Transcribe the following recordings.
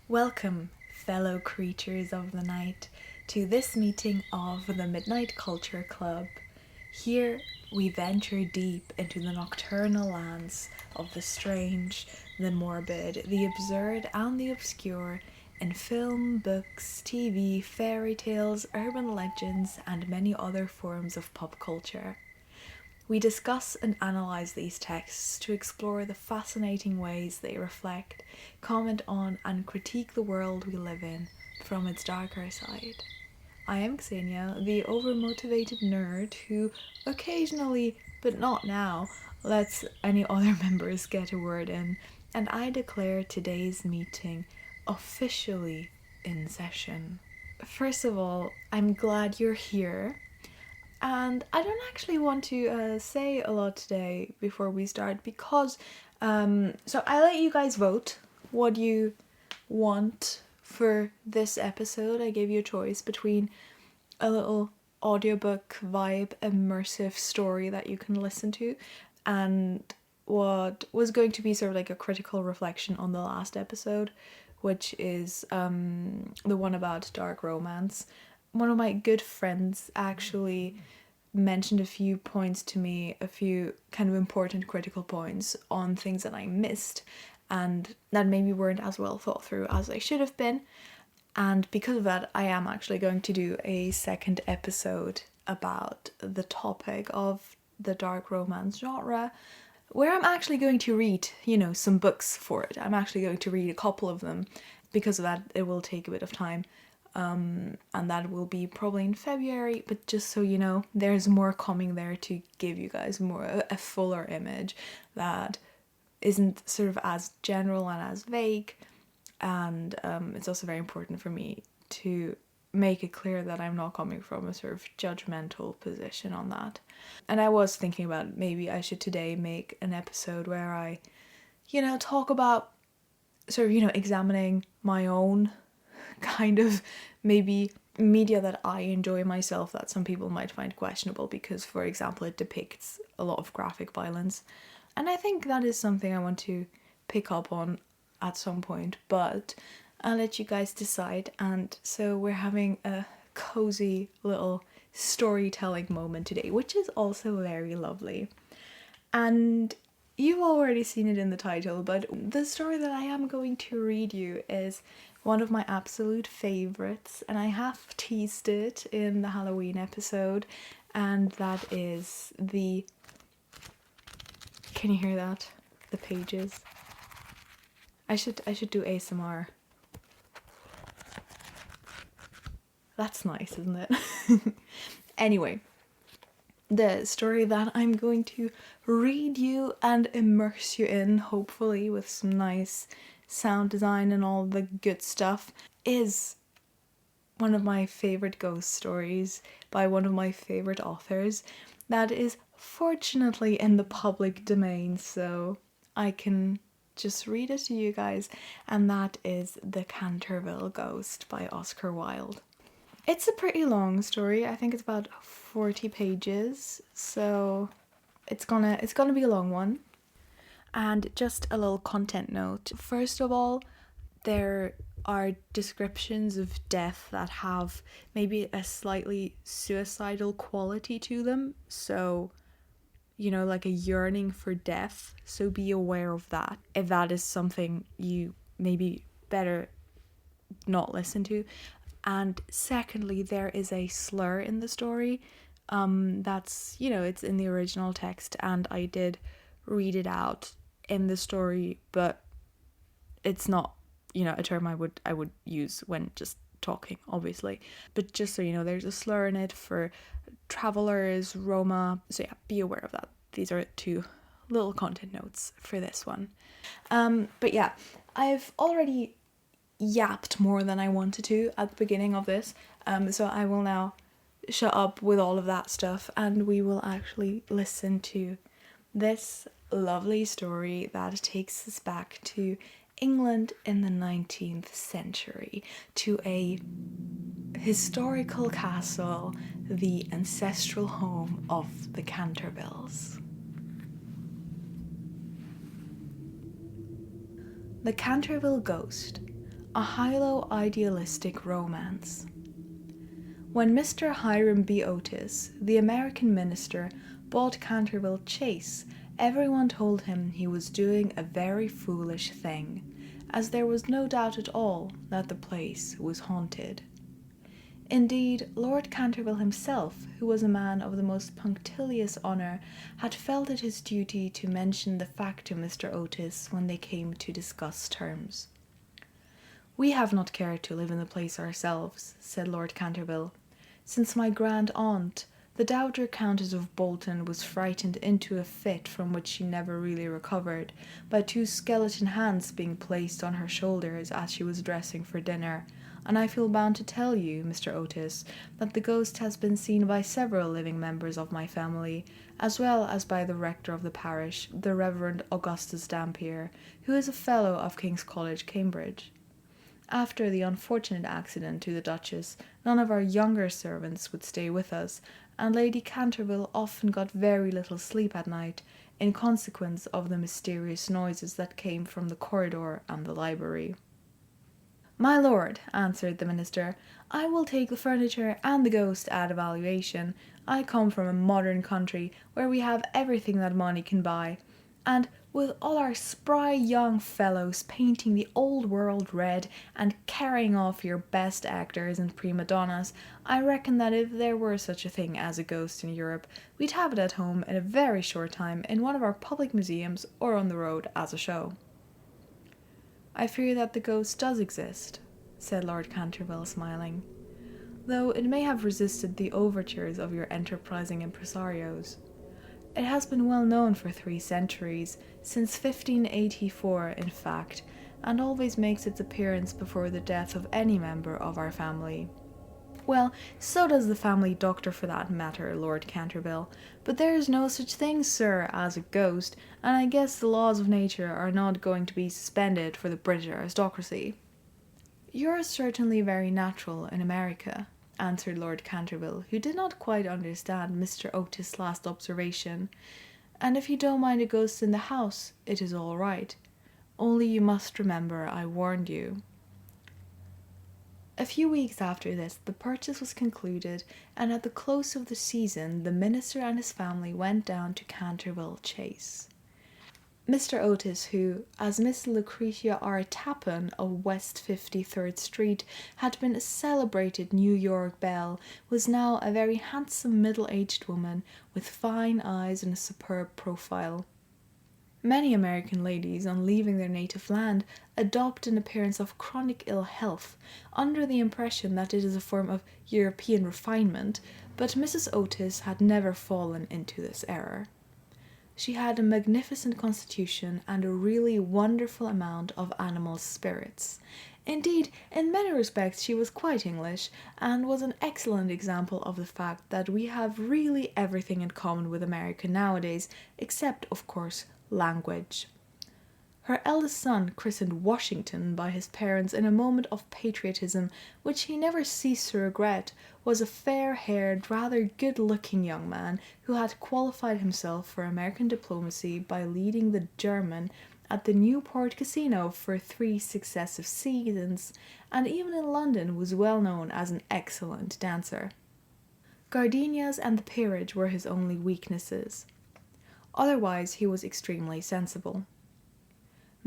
Welcome, fellow creatures of the night, to this meeting of the Midnight Culture Club. Here we venture deep into the nocturnal lands of the strange, the morbid, the absurd, and the obscure in film, books, TV, fairy tales, urban legends, and many other forms of pop culture. We discuss and analyse these texts to explore the fascinating ways they reflect, comment on, and critique the world we live in from its darker side. I am Xenia, the overmotivated nerd who occasionally, but not now, lets any other members get a word in, and I declare today's meeting officially in session. First of all, I'm glad you're here. And I don't actually want to say a lot today before we start because, so I let you guys vote what you want for this episode. I gave you a choice between a little audiobook vibe, immersive story that you can listen to, and what was going to be sort of like a critical reflection on the last episode, which is the one about dark romance. One of my good friends actually mentioned a few points to me, a few kind of important critical points on things that I missed and that maybe weren't as well thought through as they should have been. And because of that, I am actually going to do a second episode about the topic of the dark romance genre, where I'm actually going to read, some books for it. I'm actually going to read a couple of them. Because of that, it will take a bit of time. And that will be probably in February, but just so you know, there's more coming there to give you guys a fuller image that isn't sort of as general and as vague. And it's also very important for me to make it clear that I'm not coming from a sort of judgmental position on that. And I was thinking about maybe I should today make an episode where I, talk about sort of, examining my own kind of maybe media that I enjoy myself that some people might find questionable because, for example, it depicts a lot of graphic violence. And I think that is something I want to pick up on at some point, but I'll let you guys decide. And so we're having a cozy little storytelling moment today, which is also very lovely. And you've already seen it in the title, but the story that I am going to read you is one of my absolute favourites, and I have teased it in the Halloween episode, and that is the... Can you hear that? The pages. I should do ASMR. That's nice, isn't it? Anyway, the story that I'm going to read you and immerse you in, hopefully with some nice sound design and all the good stuff, is one of my favourite ghost stories by one of my favourite authors that is fortunately in the public domain, so I can just read it to you guys, and that is The Canterville Ghost by Oscar Wilde. It's a pretty long story. I think it's about 40 pages, so it's gonna be a long one. And just a little content note. First of all, there are descriptions of death that have maybe a slightly suicidal quality to them. So, like a yearning for death. So be aware of that. If that is something you maybe better not listen to. And secondly, there is a slur in the story. That's, it's in the original text, and I did read it out in the story, but it's not, a term I would use when just talking, obviously. But just so you know, there's a slur in it for travelers, Roma. So yeah, be aware of that. These are 2 little content notes for this one. But yeah, I've already yapped more than I wanted to at the beginning of this. So I will now shut up with all of that stuff, and we will actually listen to this lovely story that takes us back to England in the 19th century, to a historical castle, the ancestral home of the Cantervilles. The Canterville Ghost, A hilo-idealistic romance. When Mr. Hiram B. Otis, the American minister, bought Canterville Chase, everyone told him he was doing a very foolish thing, as there was no doubt at all that the place was haunted. Indeed, Lord Canterville himself, who was a man of the most punctilious honour, had felt it his duty to mention the fact to Mr. Otis when they came to discuss terms. "We have not cared to live in the place ourselves," said Lord Canterville, "since my grand-aunt, the Dowager Countess of Bolton, was frightened into a fit from which she never really recovered, by two skeleton hands being placed on her shoulders as she was dressing for dinner, and I feel bound to tell you, Mr. Otis, that the ghost has been seen by several living members of my family, as well as by the rector of the parish, the Reverend Augustus Dampier, who is a fellow of King's College, Cambridge. After the unfortunate accident to the Duchess, none of our younger servants would stay with us, and Lady Canterville often got very little sleep at night, in consequence of the mysterious noises that came from the corridor and the library." "My lord," answered the minister, "I will take the furniture and the ghost at a valuation. I come from a modern country where we have everything that money can buy, and with all our spry young fellows painting the old world red and carrying off your best actors and prima donnas, I reckon that if there were such a thing as a ghost in Europe, we'd have it at home in a very short time in one of our public museums or on the road as a show." "I fear that the ghost does exist," said Lord Canterville, smiling, "though it may have resisted the overtures of your enterprising impresarios. It has been well known for 3 centuries, since 1584 in fact, and always makes its appearance before the death of any member of our family. Well, so does the family doctor for that matter, Lord Canterville, but there is no such thing, sir, as a ghost, and I guess the laws of nature are not going to be suspended for the British aristocracy." "You're certainly very natural in America," answered Lord Canterville, who did not quite understand Mr. Otis' last observation, "and if you don't mind a ghost in the house, it is all right. Only you must remember I warned you." A few weeks after this, the purchase was concluded, and at the close of the season, the minister and his family went down to Canterville Chase. Mr. Otis, who, as Miss Lucretia R. Tappan of West 53rd Street, had been a celebrated New York belle, was now a very handsome middle-aged woman, with fine eyes and a superb profile. Many American ladies, on leaving their native land, adopt an appearance of chronic ill health, under the impression that it is a form of European refinement, but Mrs. Otis had never fallen into this error. She had a magnificent constitution and a really wonderful amount of animal spirits. Indeed, in many respects she was quite English, and was an excellent example of the fact that we have really everything in common with America nowadays, except, of course, language. Her eldest son, christened Washington by his parents in a moment of patriotism which he never ceased to regret, was a fair-haired, rather good-looking young man who had qualified himself for American diplomacy by leading the German at the Newport Casino for 3 successive seasons, and even in London was well known as an excellent dancer. Gardenias and the peerage were his only weaknesses. Otherwise he was extremely sensible.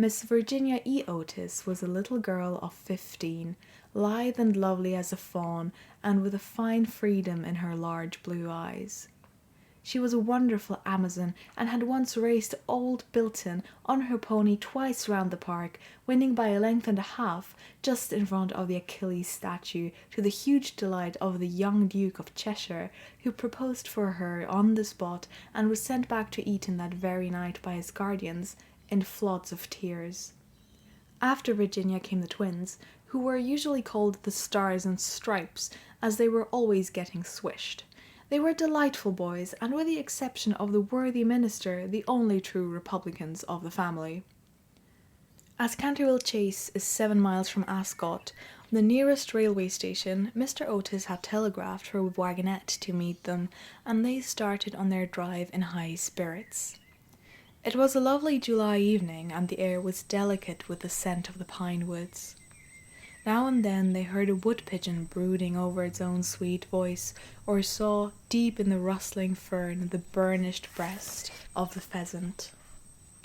Miss Virginia E. Otis was a little girl of 15, lithe and lovely as a fawn, and with a fine freedom in her large blue eyes. She was a wonderful Amazon, and had once raced old Bilton on her pony twice round the park, winning by a length and a half, just in front of the Achilles statue, to the huge delight of the young Duke of Cheshire, who proposed for her on the spot, and was sent back to Eton that very night by his guardians, in floods of tears. After Virginia came the twins, who were usually called the Stars and Stripes, as they were always getting swished. They were delightful boys, and with the exception of the worthy minister, the only true Republicans of the family. As Canterville Chase is 7 miles from Ascot, the nearest railway station, Mr. Otis had telegraphed for a wagonette to meet them, and they started on their drive in high spirits. It was a lovely July evening, and the air was delicate with the scent of the pine woods. Now and then they heard a wood pigeon brooding over its own sweet voice, or saw, deep in the rustling fern, the burnished breast of the pheasant.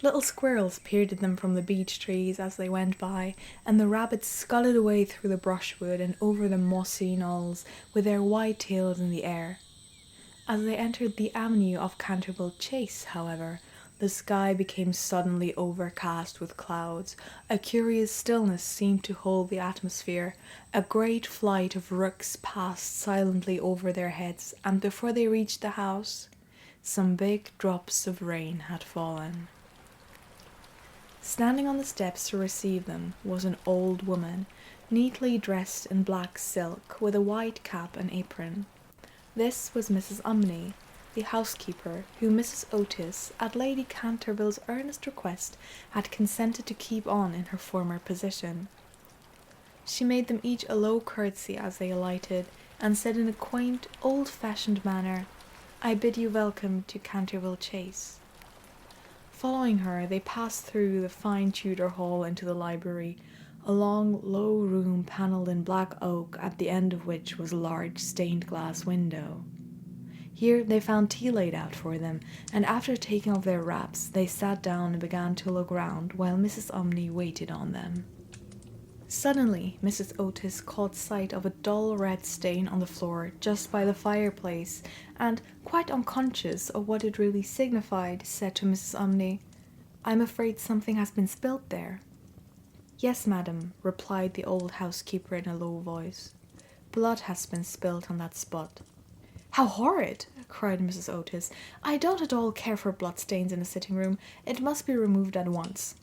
Little squirrels peered at them from the beech trees as they went by, and the rabbits scudded away through the brushwood and over the mossy knolls with their white tails in the air. As they entered the avenue of Canterville Chase, however, the sky became suddenly overcast with clouds. A curious stillness seemed to hold the atmosphere. A great flight of rooks passed silently over their heads, and before they reached the house, some big drops of rain had fallen. Standing on the steps to receive them was an old woman, neatly dressed in black silk, with a white cap and apron. This was Mrs. Umney, the housekeeper, who Mrs. Otis, at Lady Canterville's earnest request, had consented to keep on in her former position. She made them each a low curtsy as they alighted, and said in a quaint, old-fashioned manner, "I bid you welcome to Canterville Chase." Following her, they passed through the fine Tudor hall into the library, a long, low room panelled in black oak, at the end of which was a large stained-glass window. Here they found tea laid out for them, and after taking off their wraps, they sat down and began to look round while Mrs. Umney waited on them. Suddenly, Mrs. Otis caught sight of a dull red stain on the floor just by the fireplace, and, quite unconscious of what it really signified, said to Mrs. Umney, "I'm afraid something has been spilt there." "Yes, madam," replied the old housekeeper in a low voice. "Blood has been spilt on that spot." "How horrid!" cried Mrs. Otis. "I don't at all care for bloodstains in a sitting-room. It must be removed at once."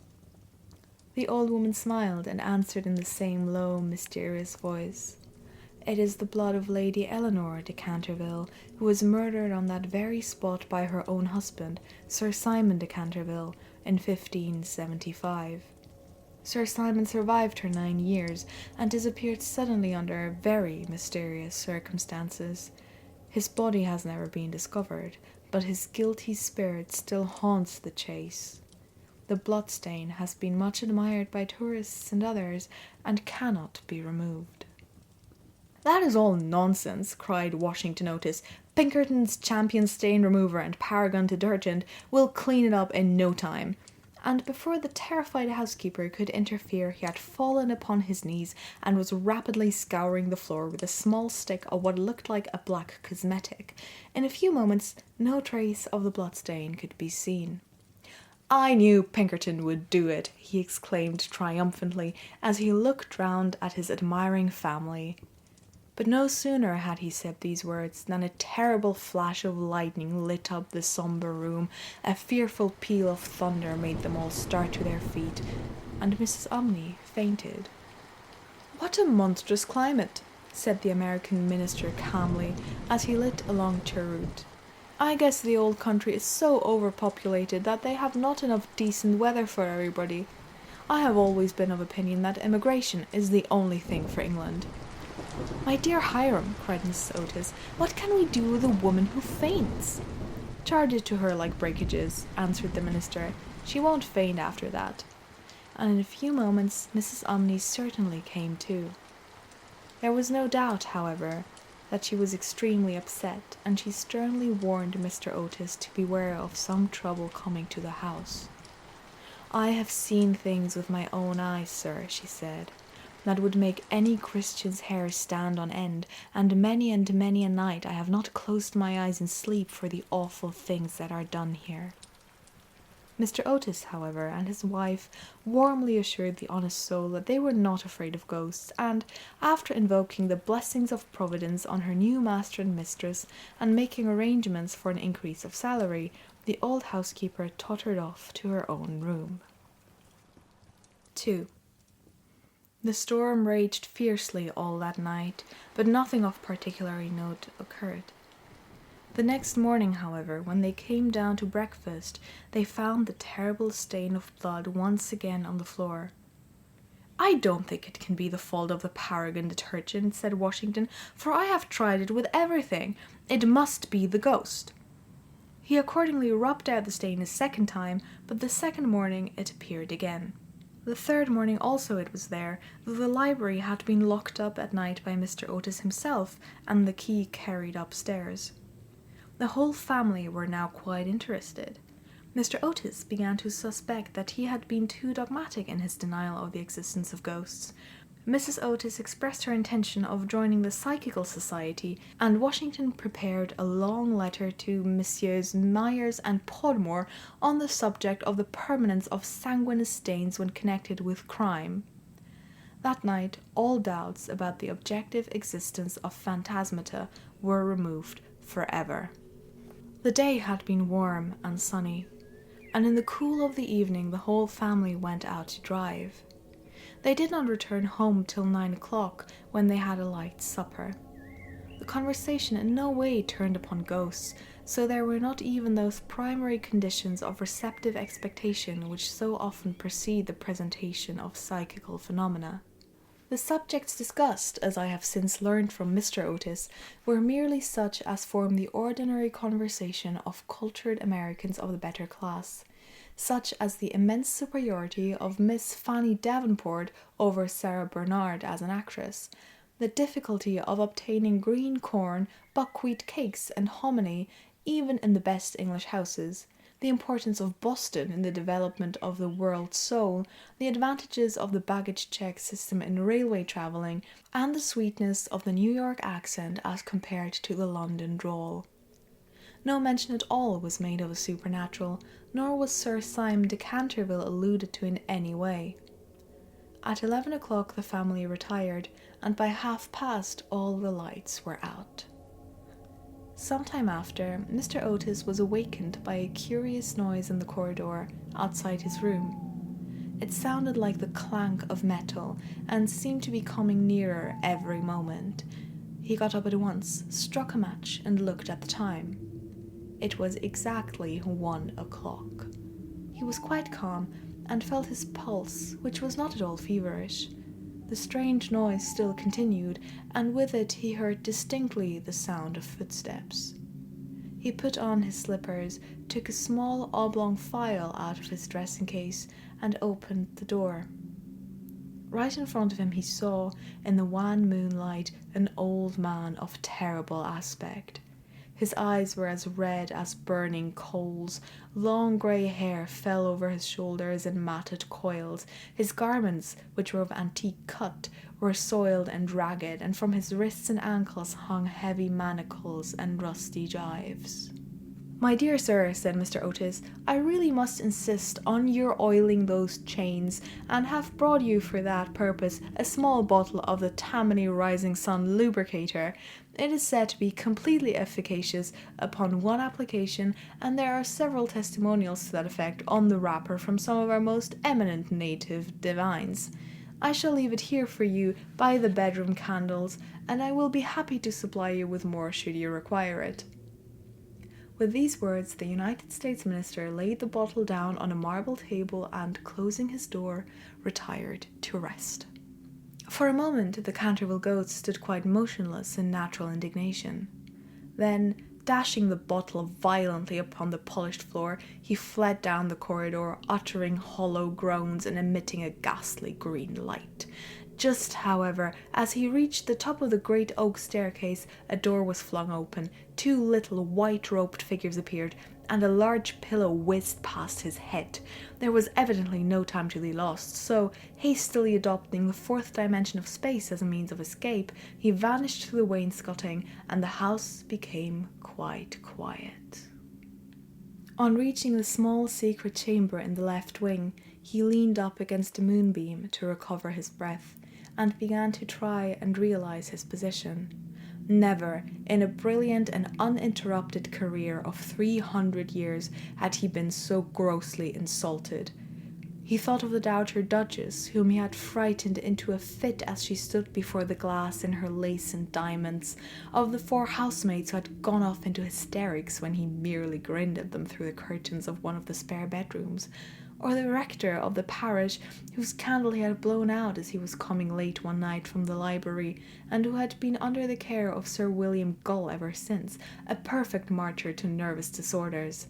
The old woman smiled and answered in the same low, mysterious voice, "It is the blood of Lady Eleanor de Canterville, who was murdered on that very spot by her own husband, Sir Simon de Canterville, in 1575. Sir Simon survived her 9 years, and disappeared suddenly under very mysterious circumstances. His body has never been discovered, but his guilty spirit still haunts the Chase. The bloodstain has been much admired by tourists and others, and cannot be removed." "That is all nonsense," cried Washington Otis. "Pinkerton's Champion Stain Remover and Paragon Detergent will clean it up in no time." And before the terrified housekeeper could interfere, he had fallen upon his knees and was rapidly scouring the floor with a small stick of what looked like a black cosmetic. In a few moments, no trace of the bloodstain could be seen. "I knew Pinkerton would do it," he exclaimed triumphantly as he looked round at his admiring family. But no sooner had he said these words than a terrible flash of lightning lit up the sombre room. A fearful peal of thunder made them all start to their feet, and Mrs. Umney fainted. "What a monstrous climate," said the American minister calmly, as he lit a long cheroot. "I guess the old country is so overpopulated that they have not enough decent weather for everybody. I have always been of opinion that immigration is the only thing for England." "My dear Hiram," cried Mrs. Otis, "what can we do with a woman who faints?" "Charge it to her like breakages," answered the minister. "She won't faint after that." And in a few moments Mrs. Umney certainly came to. There was no doubt, however, that she was extremely upset, and she sternly warned Mr. Otis to beware of some trouble coming to the house. "I have seen things with my own eyes, sir," she said, "that would make any Christian's hair stand on end, and many a night I have not closed my eyes in sleep for the awful things that are done here." Mr. Otis, however, and his wife warmly assured the honest soul that they were not afraid of ghosts, and, after invoking the blessings of Providence on her new master and mistress, and making arrangements for an increase of salary, the old housekeeper tottered off to her own room. 2. The storm raged fiercely all that night, but nothing of particular note occurred. The next morning, however, when they came down to breakfast, they found the terrible stain of blood once again on the floor. "I don't think it can be the fault of the Paragon detergent," said Washington, "for I have tried it with everything. It must be the ghost." He accordingly rubbed out the stain a second time, but the second morning it appeared again. The third morning also it was there, though the library had been locked up at night by Mr. Otis himself and the key carried upstairs. The whole family were now quite interested. Mr. Otis began to suspect that he had been too dogmatic in his denial of the existence of ghosts. Mrs. Otis expressed her intention of joining the Psychical Society, and Washington prepared a long letter to Messrs. Myers and Podmore on the subject of the permanence of sanguineous stains when connected with crime. That night, all doubts about the objective existence of phantasmata were removed forever. The day had been warm and sunny, and in the cool of the evening the whole family went out to drive. They did not return home till 9 o'clock, when they had a light supper. The conversation in no way turned upon ghosts, so there were not even those primary conditions of receptive expectation which so often precede the presentation of psychical phenomena. The subjects discussed, as I have since learned from Mr. Otis, were merely such as form the ordinary conversation of cultured Americans of the better class, such as the immense superiority of Miss Fanny Davenport over Sarah Bernard as an actress, the difficulty of obtaining green corn, buckwheat cakes, and hominy even in the best English houses, the importance of Boston in the development of the world soul, the advantages of the baggage check system in railway travelling, and the sweetness of the New York accent as compared to the London drawl. No mention at all was made of the supernatural, nor was Sir Syme de Canterville alluded to in any way. At 11 o'clock the family retired, and by past all the lights were out. Some time after, Mr. Otis was awakened by a curious noise in the corridor outside his room. It sounded like the clank of metal, and seemed to be coming nearer every moment. He got up at once, struck a match, and looked at the time. It was exactly 1 o'clock. He was quite calm, and felt his pulse, which was not at all feverish. The strange noise still continued, and with it he heard distinctly the sound of footsteps. He put on his slippers, took a small oblong phial out of his dressing case, and opened the door. Right in front of him he saw, in the wan moonlight, an old man of terrible aspect. His eyes were as red as burning coals, long grey hair fell over his shoulders in matted coils, his garments, which were of antique cut, were soiled and ragged, and from his wrists and ankles hung heavy manacles and rusty gyves. "My dear sir," said Mr. Otis, "I really must insist on your oiling those chains, and have brought you for that purpose a small bottle of the Tammany Rising Sun lubricator. It is said to be completely efficacious upon one application, and there are several testimonials to that effect on the wrapper from some of our most eminent native divines. I shall leave it here for you by the bedroom candles, and I will be happy to supply you with more should you require it." With these words, the United States Minister laid the bottle down on a marble table and, closing his door, retired to rest. For a moment, the Canterville Ghost stood quite motionless in natural indignation. Then, dashing the bottle violently upon the polished floor, he fled down the corridor, uttering hollow groans and emitting a ghastly green light. Just, however, as he reached the top of the great oak staircase, a door was flung open, 2 little white-robed figures appeared, and a large pillow whizzed past his head. There was evidently no time to be lost, so, hastily adopting the 4th dimension of space as a means of escape, he vanished through the wainscoting, and the house became quite quiet. On reaching the small secret chamber in the left wing, he leaned up against a moonbeam to recover his breath, and began to try and realize his position. Never, in a brilliant and uninterrupted career of 300 years, had he been so grossly insulted. He thought of the Dowager Duchess, whom he had frightened into a fit as she stood before the glass in her lace and diamonds, of the 4 housemaids who had gone off into hysterics when he merely grinned at them through the curtains of one of the spare bedrooms, or the rector of the parish, whose candle he had blown out as he was coming late one night from the library, and who had been under the care of Sir William Gull ever since, a perfect martyr to nervous disorders,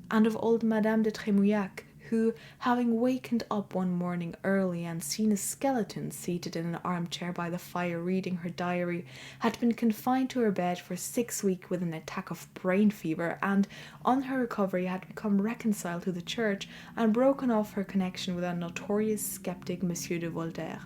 and of old Madame de Trémouillac, who, having wakened up one morning early and seen a skeleton seated in an armchair by the fire reading her diary, had been confined to her bed for 6 weeks with an attack of brain fever, and on her recovery had become reconciled to the church and broken off her connection with a notorious skeptic, Monsieur de Voltaire.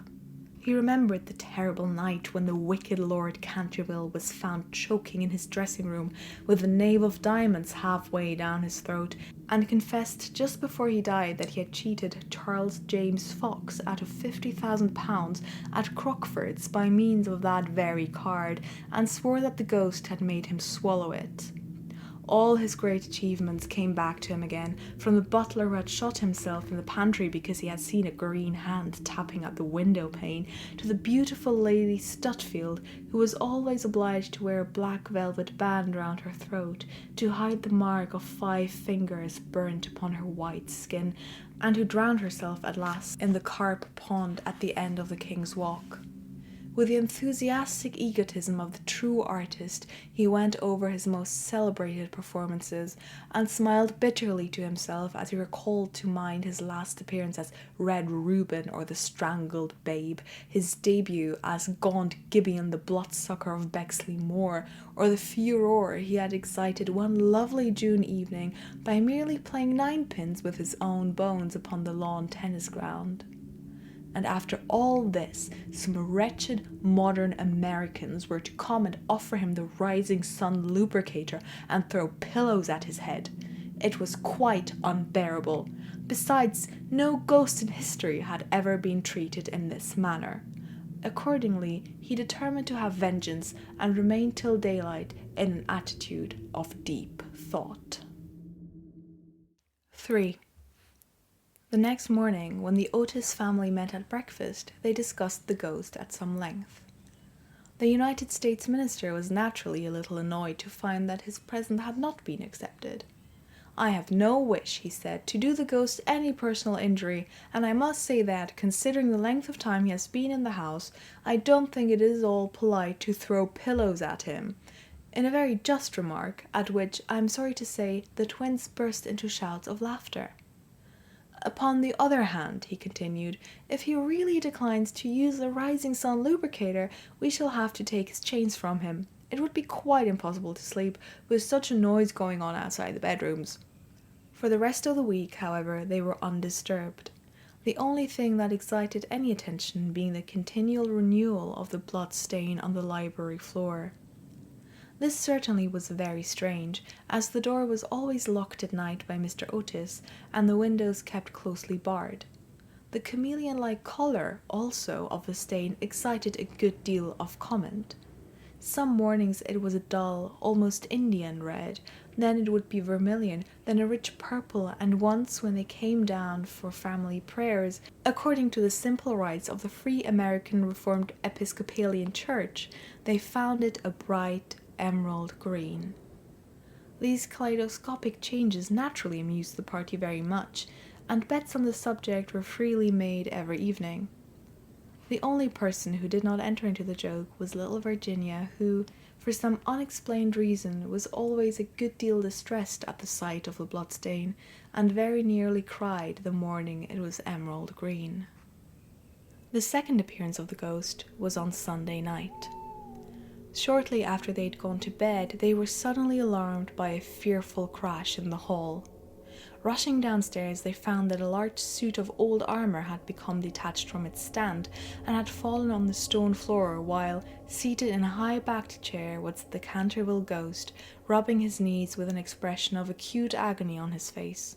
He remembered the terrible night when the wicked Lord Canterville was found choking in his dressing room with the knave of diamonds halfway down his throat, and confessed just before he died that he had cheated Charles James Fox out of £50,000 at Crockford's by means of that very card, and swore that the ghost had made him swallow it. All his great achievements came back to him again, from the butler who had shot himself in the pantry because he had seen a green hand tapping at the window pane, to the beautiful Lady Stutfield, who was always obliged to wear a black velvet band round her throat to hide the mark of 5 fingers burnt upon her white skin, and who drowned herself at last in the carp pond at the end of the King's Walk. With the enthusiastic egotism of the true artist, he went over his most celebrated performances, and smiled bitterly to himself as he recalled to mind his last appearance as Red Reuben or the Strangled Babe, his debut as Gaunt Gibeon the Bloodsucker of Bexley Moor, or the furore he had excited one lovely June evening by merely playing ninepins with his own bones upon the lawn tennis ground. And after all this, some wretched modern Americans were to come and offer him the Rising Sun lubricator and throw pillows at his head. It was quite unbearable. Besides, no ghost in history had ever been treated in this manner. Accordingly, he determined to have vengeance and remained till daylight in an attitude of deep thought. 3. The next morning, when the Otis family met at breakfast, they discussed the ghost at some length. The United States minister was naturally a little annoyed to find that his present had not been accepted. "I have no wish," he said, "to do the ghost any personal injury, and I must say that, considering the length of time he has been in the house, I don't think it is all polite to throw pillows at him," in a very just remark, at which, I am sorry to say, the twins burst into shouts of laughter. "Upon the other hand," he continued, "if he really declines to use the Rising Sun lubricator, we shall have to take his chains from him. It would be quite impossible to sleep with such a noise going on outside the bedrooms." For the rest of the week, however, they were undisturbed, the only thing that excited any attention being the continual renewal of the blood stain on the library floor. This certainly was very strange, as the door was always locked at night by Mr. Otis, and the windows kept closely barred. The chameleon-like colour, also, of the stain excited a good deal of comment. Some mornings it was a dull, almost Indian red, then it would be vermilion, then a rich purple, and once when they came down for family prayers, according to the simple rites of the Free American Reformed Episcopalian Church, they found it a bright emerald green. These kaleidoscopic changes naturally amused the party very much, and bets on the subject were freely made every evening. The only person who did not enter into the joke was little Virginia, who, for some unexplained reason, was always a good deal distressed at the sight of the bloodstain, and very nearly cried the morning it was emerald green. The second appearance of the ghost was on Sunday night. Shortly after they had gone to bed, they were suddenly alarmed by a fearful crash in the hall. Rushing downstairs, they found that a large suit of old armour had become detached from its stand and had fallen on the stone floor, while, seated in a high-backed chair, was the Canterville Ghost, rubbing his knees with an expression of acute agony on his face.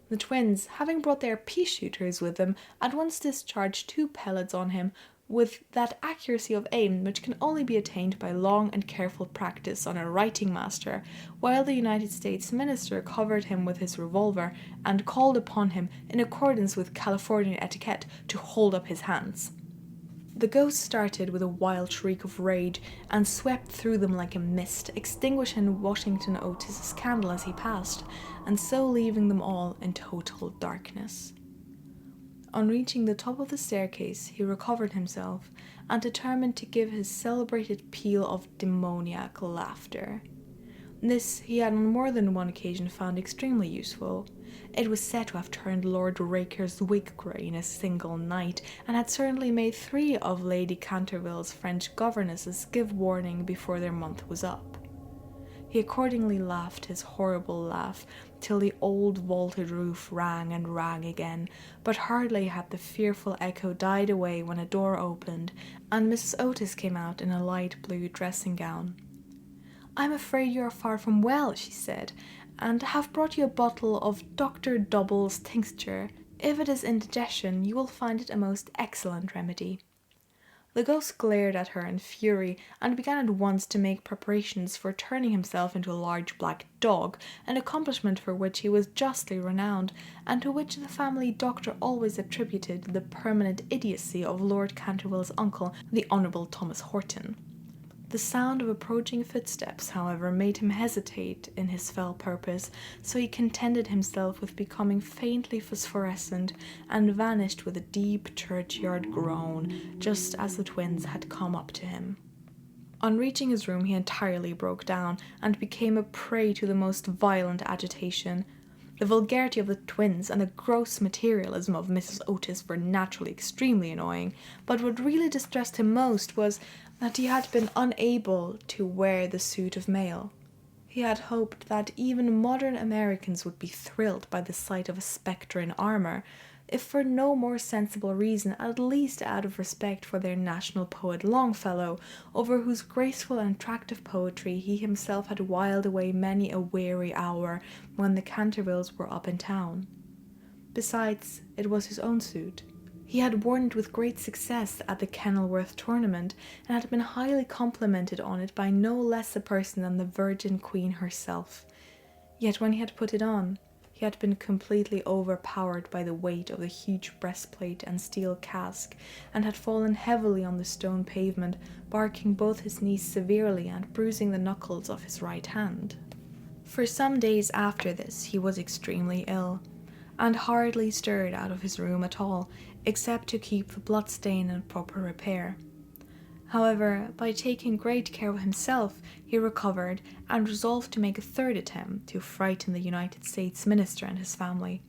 The twins, having brought their pea-shooters with them, at once discharged 2 pellets on him, with that accuracy of aim which can only be attained by long and careful practice on a writing master, while the United States minister covered him with his revolver and called upon him, in accordance with Californian etiquette, to hold up his hands. The ghost started with a wild shriek of rage and swept through them like a mist, extinguishing Washington Otis's candle as he passed, and so leaving them all in total darkness. On reaching the top of the staircase, he recovered himself and determined to give his celebrated peal of demoniac laughter. This he had on more than one occasion found extremely useful. It was said to have turned Lord Raker's wig grey in a single night, and had certainly made 3 of Lady Canterville's French governesses give warning before their month was up. He accordingly laughed his horrible laugh till the old vaulted roof rang and rang again, but hardly had the fearful echo died away when a door opened, and Mrs. Otis came out in a light blue dressing gown. "I'm afraid you are far from well," she said, "and have brought you a bottle of Dr. Double's tincture. If it is indigestion, you will find it a most excellent remedy." The ghost glared at her in fury, and began at once to make preparations for turning himself into a large black dog, an accomplishment for which he was justly renowned, and to which the family doctor always attributed the permanent idiocy of Lord Canterville's uncle, the Honourable Thomas Horton. The sound of approaching footsteps, however, made him hesitate in his fell purpose, so he contented himself with becoming faintly phosphorescent, and vanished with a deep churchyard groan, just as the twins had come up to him. On reaching his room he entirely broke down, and became a prey to the most violent agitation. The vulgarity of the twins and the gross materialism of Mrs. Otis were naturally extremely annoying, but what really distressed him most was that he had been unable to wear the suit of mail. He had hoped that even modern Americans would be thrilled by the sight of a spectre in armour, if for no more sensible reason, at least out of respect for their national poet Longfellow, over whose graceful and attractive poetry he himself had whiled away many a weary hour when the Cantervilles were up in town. Besides, it was his own suit. He had worn it with great success at the Kenilworth tournament, and had been highly complimented on it by no less a person than the Virgin Queen herself. Yet when he had put it on, he had been completely overpowered by the weight of the huge breastplate and steel casque, and had fallen heavily on the stone pavement, barking both his knees severely and bruising the knuckles of his right hand. For some days after this he was extremely ill, and hardly stirred out of his room at all, except to keep the bloodstain in proper repair. However, by taking great care of himself, he recovered, and resolved to make a 3rd attempt to frighten the United States minister and his family.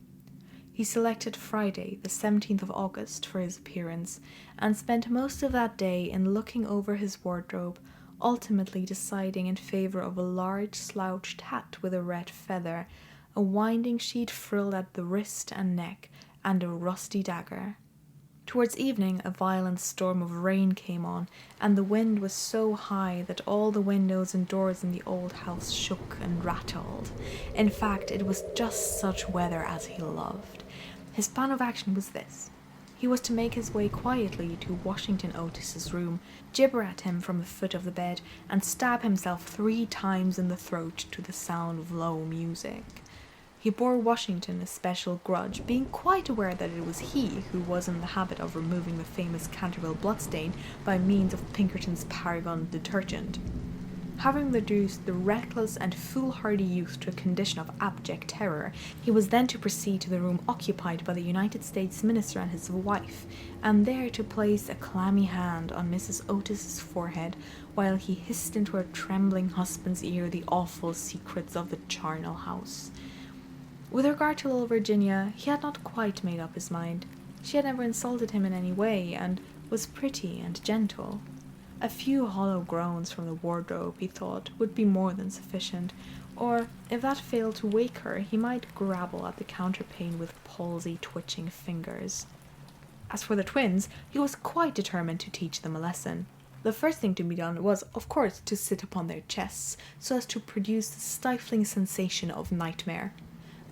He selected Friday, the 17th of August, for his appearance, and spent most of that day in looking over his wardrobe, ultimately deciding in favour of a large slouched hat with a red feather, a winding sheet frilled at the wrist and neck, and a rusty dagger. Towards evening a violent storm of rain came on, and the wind was so high that all the windows and doors in the old house shook and rattled. In fact, it was just such weather as he loved. His plan of action was this. He was to make his way quietly to Washington Otis's room, gibber at him from the foot of the bed, and stab himself 3 times in the throat to the sound of low music. He bore Washington a special grudge, being quite aware that it was he who was in the habit of removing the famous Canterville bloodstain by means of Pinkerton's Paragon detergent. Having reduced the reckless and foolhardy youth to a condition of abject terror, he was then to proceed to the room occupied by the United States minister and his wife, and there to place a clammy hand on Mrs. Otis's forehead, while he hissed into her trembling husband's ear the awful secrets of the charnel house. With regard to little Virginia, he had not quite made up his mind. She had never insulted him in any way, and was pretty and gentle. A few hollow groans from the wardrobe, he thought, would be more than sufficient, or, if that failed to wake her, he might grabble at the counterpane with palsy-twitching fingers. As for the twins, he was quite determined to teach them a lesson. The first thing to be done was, of course, to sit upon their chests, so as to produce the stifling sensation of nightmare.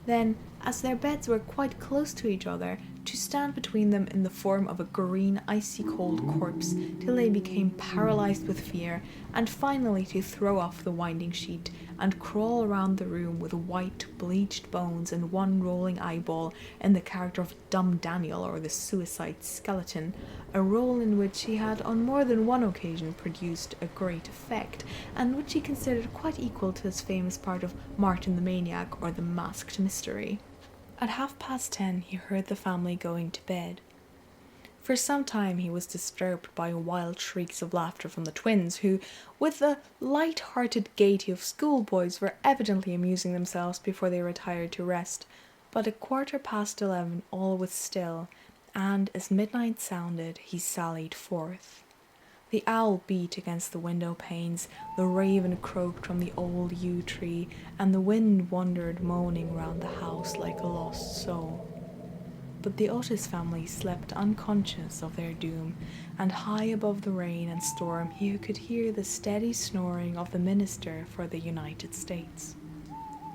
Then, as their beds were quite close to each other, to stand between them in the form of a green, icy-cold corpse till they became paralysed with fear, and finally to throw off the winding sheet and crawl around the room with white, bleached bones and one rolling eyeball in the character of Dumb Daniel or the Suicide Skeleton, a role in which he had on more than one occasion produced a great effect, and which he considered quite equal to his famous part of Martin the Maniac or the Masked Mystery. At 10:30 he heard the family going to bed. For some time he was disturbed by wild shrieks of laughter from the twins, who, with the light-hearted gaiety of schoolboys, were evidently amusing themselves before they retired to rest. But at 11:15 all was still, and as midnight sounded he sallied forth. The owl beat against the window panes, the raven croaked from the old yew tree, and the wind wandered moaning round the house like a lost soul. But the Otis family slept unconscious of their doom, and high above the rain and storm he could hear the steady snoring of the Minister for the United States.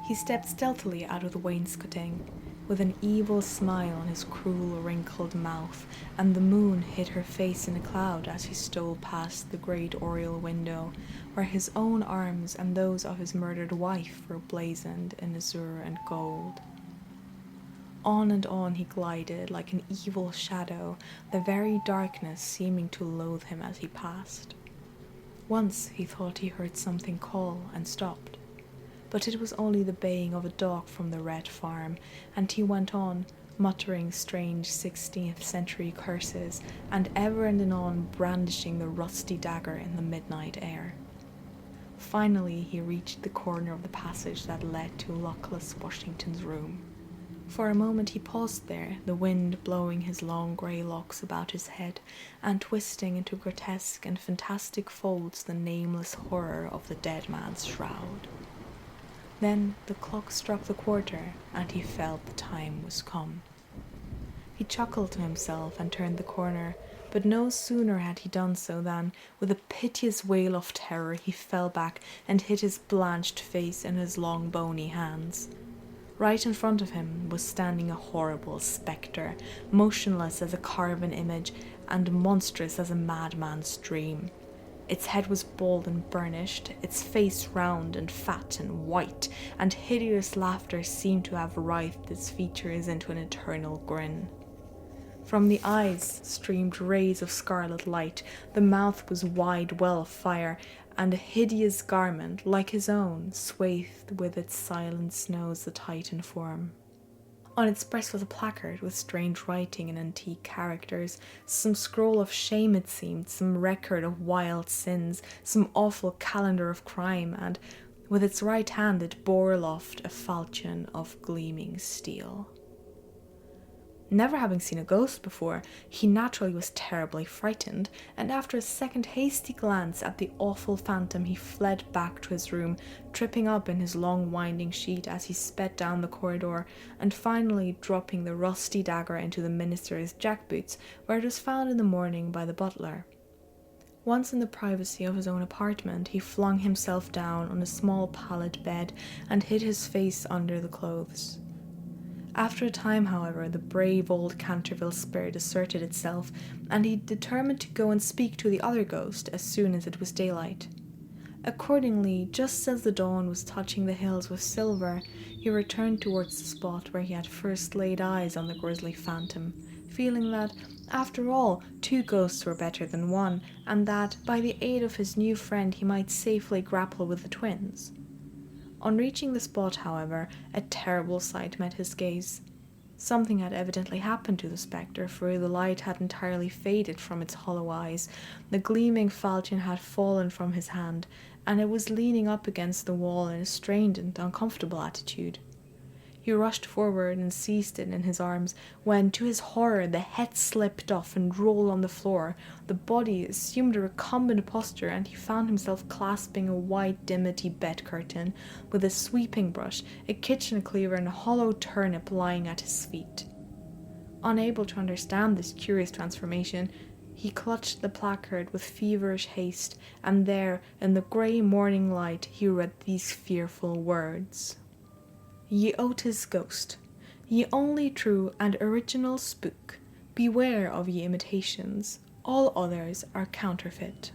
He stepped stealthily out of the wainscoting, with an evil smile on his cruel wrinkled mouth, and the moon hid her face in a cloud as he stole past the great oriel window, where his own arms and those of his murdered wife were blazoned in azure and gold. On and on he glided like an evil shadow, the very darkness seeming to loathe him as he passed. Once he thought he heard something call and stopped, but it was only the baying of a dog from the Red Farm, and he went on, muttering strange 16th century curses, and ever and anon brandishing the rusty dagger in the midnight air. Finally he reached the corner of the passage that led to luckless Washington's room. For a moment he paused there, the wind blowing his long grey locks about his head, and twisting into grotesque and fantastic folds the nameless horror of the dead man's shroud. Then the clock struck the quarter, and he felt the time was come. He chuckled to himself and turned the corner, but no sooner had he done so than, with a piteous wail of terror, he fell back and hid his blanched face in his long bony hands. Right in front of him was standing a horrible spectre, motionless as a carven image, and monstrous as a madman's dream. Its head was bald and burnished, its face round and fat and white, and hideous laughter seemed to have writhed its features into an eternal grin. From the eyes streamed rays of scarlet light, the mouth was wide well of fire, and a hideous garment, like his own, swathed with its silent snows the Titan form. On its breast was a placard with strange writing in antique characters, some scroll of shame it seemed, some record of wild sins, some awful calendar of crime, and with its right hand it bore aloft a falchion of gleaming steel. Never having seen a ghost before, he naturally was terribly frightened, and after a second hasty glance at the awful phantom he fled back to his room, tripping up in his long winding sheet as he sped down the corridor, and finally dropping the rusty dagger into the minister's jackboots, where it was found in the morning by the butler. Once in the privacy of his own apartment, he flung himself down on a small pallet bed and hid his face under the clothes. After a time, however, the brave old Canterville spirit asserted itself, and he determined to go and speak to the other ghost as soon as it was daylight. Accordingly, just as the dawn was touching the hills with silver, he returned towards the spot where he had first laid eyes on the grisly phantom, feeling that, after all, two ghosts were better than one, and that, by the aid of his new friend, he might safely grapple with the twins. On reaching the spot, however, a terrible sight met his gaze. Something had evidently happened to the spectre, for the light had entirely faded from its hollow eyes, the gleaming falchion had fallen from his hand, and it was leaning up against the wall in a strained and uncomfortable attitude. He rushed forward and seized it in his arms, when, to his horror, the head slipped off and rolled on the floor. The body assumed a recumbent posture, and he found himself clasping a white dimity bed curtain, with a sweeping brush, a kitchen cleaver, and a hollow turnip lying at his feet. Unable to understand this curious transformation, he clutched the placard with feverish haste, and there, in the grey morning light, he read these fearful words: "Ye Otis Ghost, ye only true and original spook, beware of ye imitations, all others are counterfeit."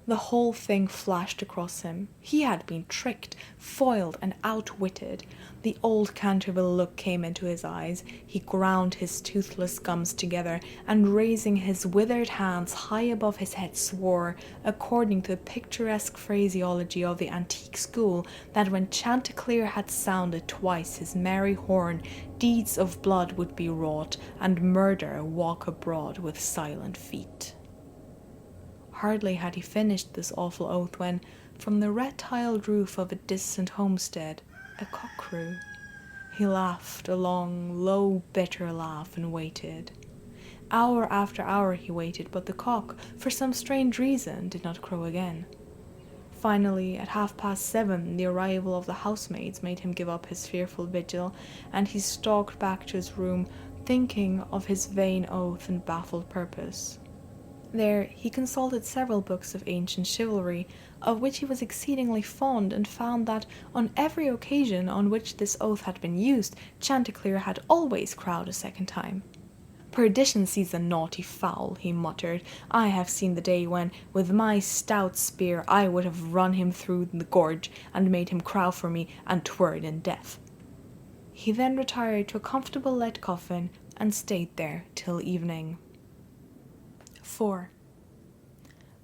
The whole thing flashed across him. He had been tricked, foiled, and outwitted. The old Canterville look came into his eyes. He ground his toothless gums together, and raising his withered hands high above his head swore, according to the picturesque phraseology of the antique school, that when Chanticleer had sounded twice his merry horn, deeds of blood would be wrought, and murder walk abroad with silent feet. Hardly had he finished this awful oath when, from the red-tiled roof of a distant homestead, a cock crew. He laughed a long, low, bitter laugh and waited. Hour after hour he waited, but the cock, for some strange reason, did not crow again. Finally, at 7:30, the arrival of the housemaids made him give up his fearful vigil, and he stalked back to his room, thinking of his vain oath and baffled purpose. There he consulted several books of ancient chivalry, of which he was exceedingly fond, and found that on every occasion on which this oath had been used, Chanticleer had always crowed a second time. "Perdition seize the naughty fowl," he muttered. "I have seen the day when, with my stout spear, I would have run him through the gorge, and made him crow for me, and 'twere in death." He then retired to a comfortable lead coffin, and stayed there till evening. 4.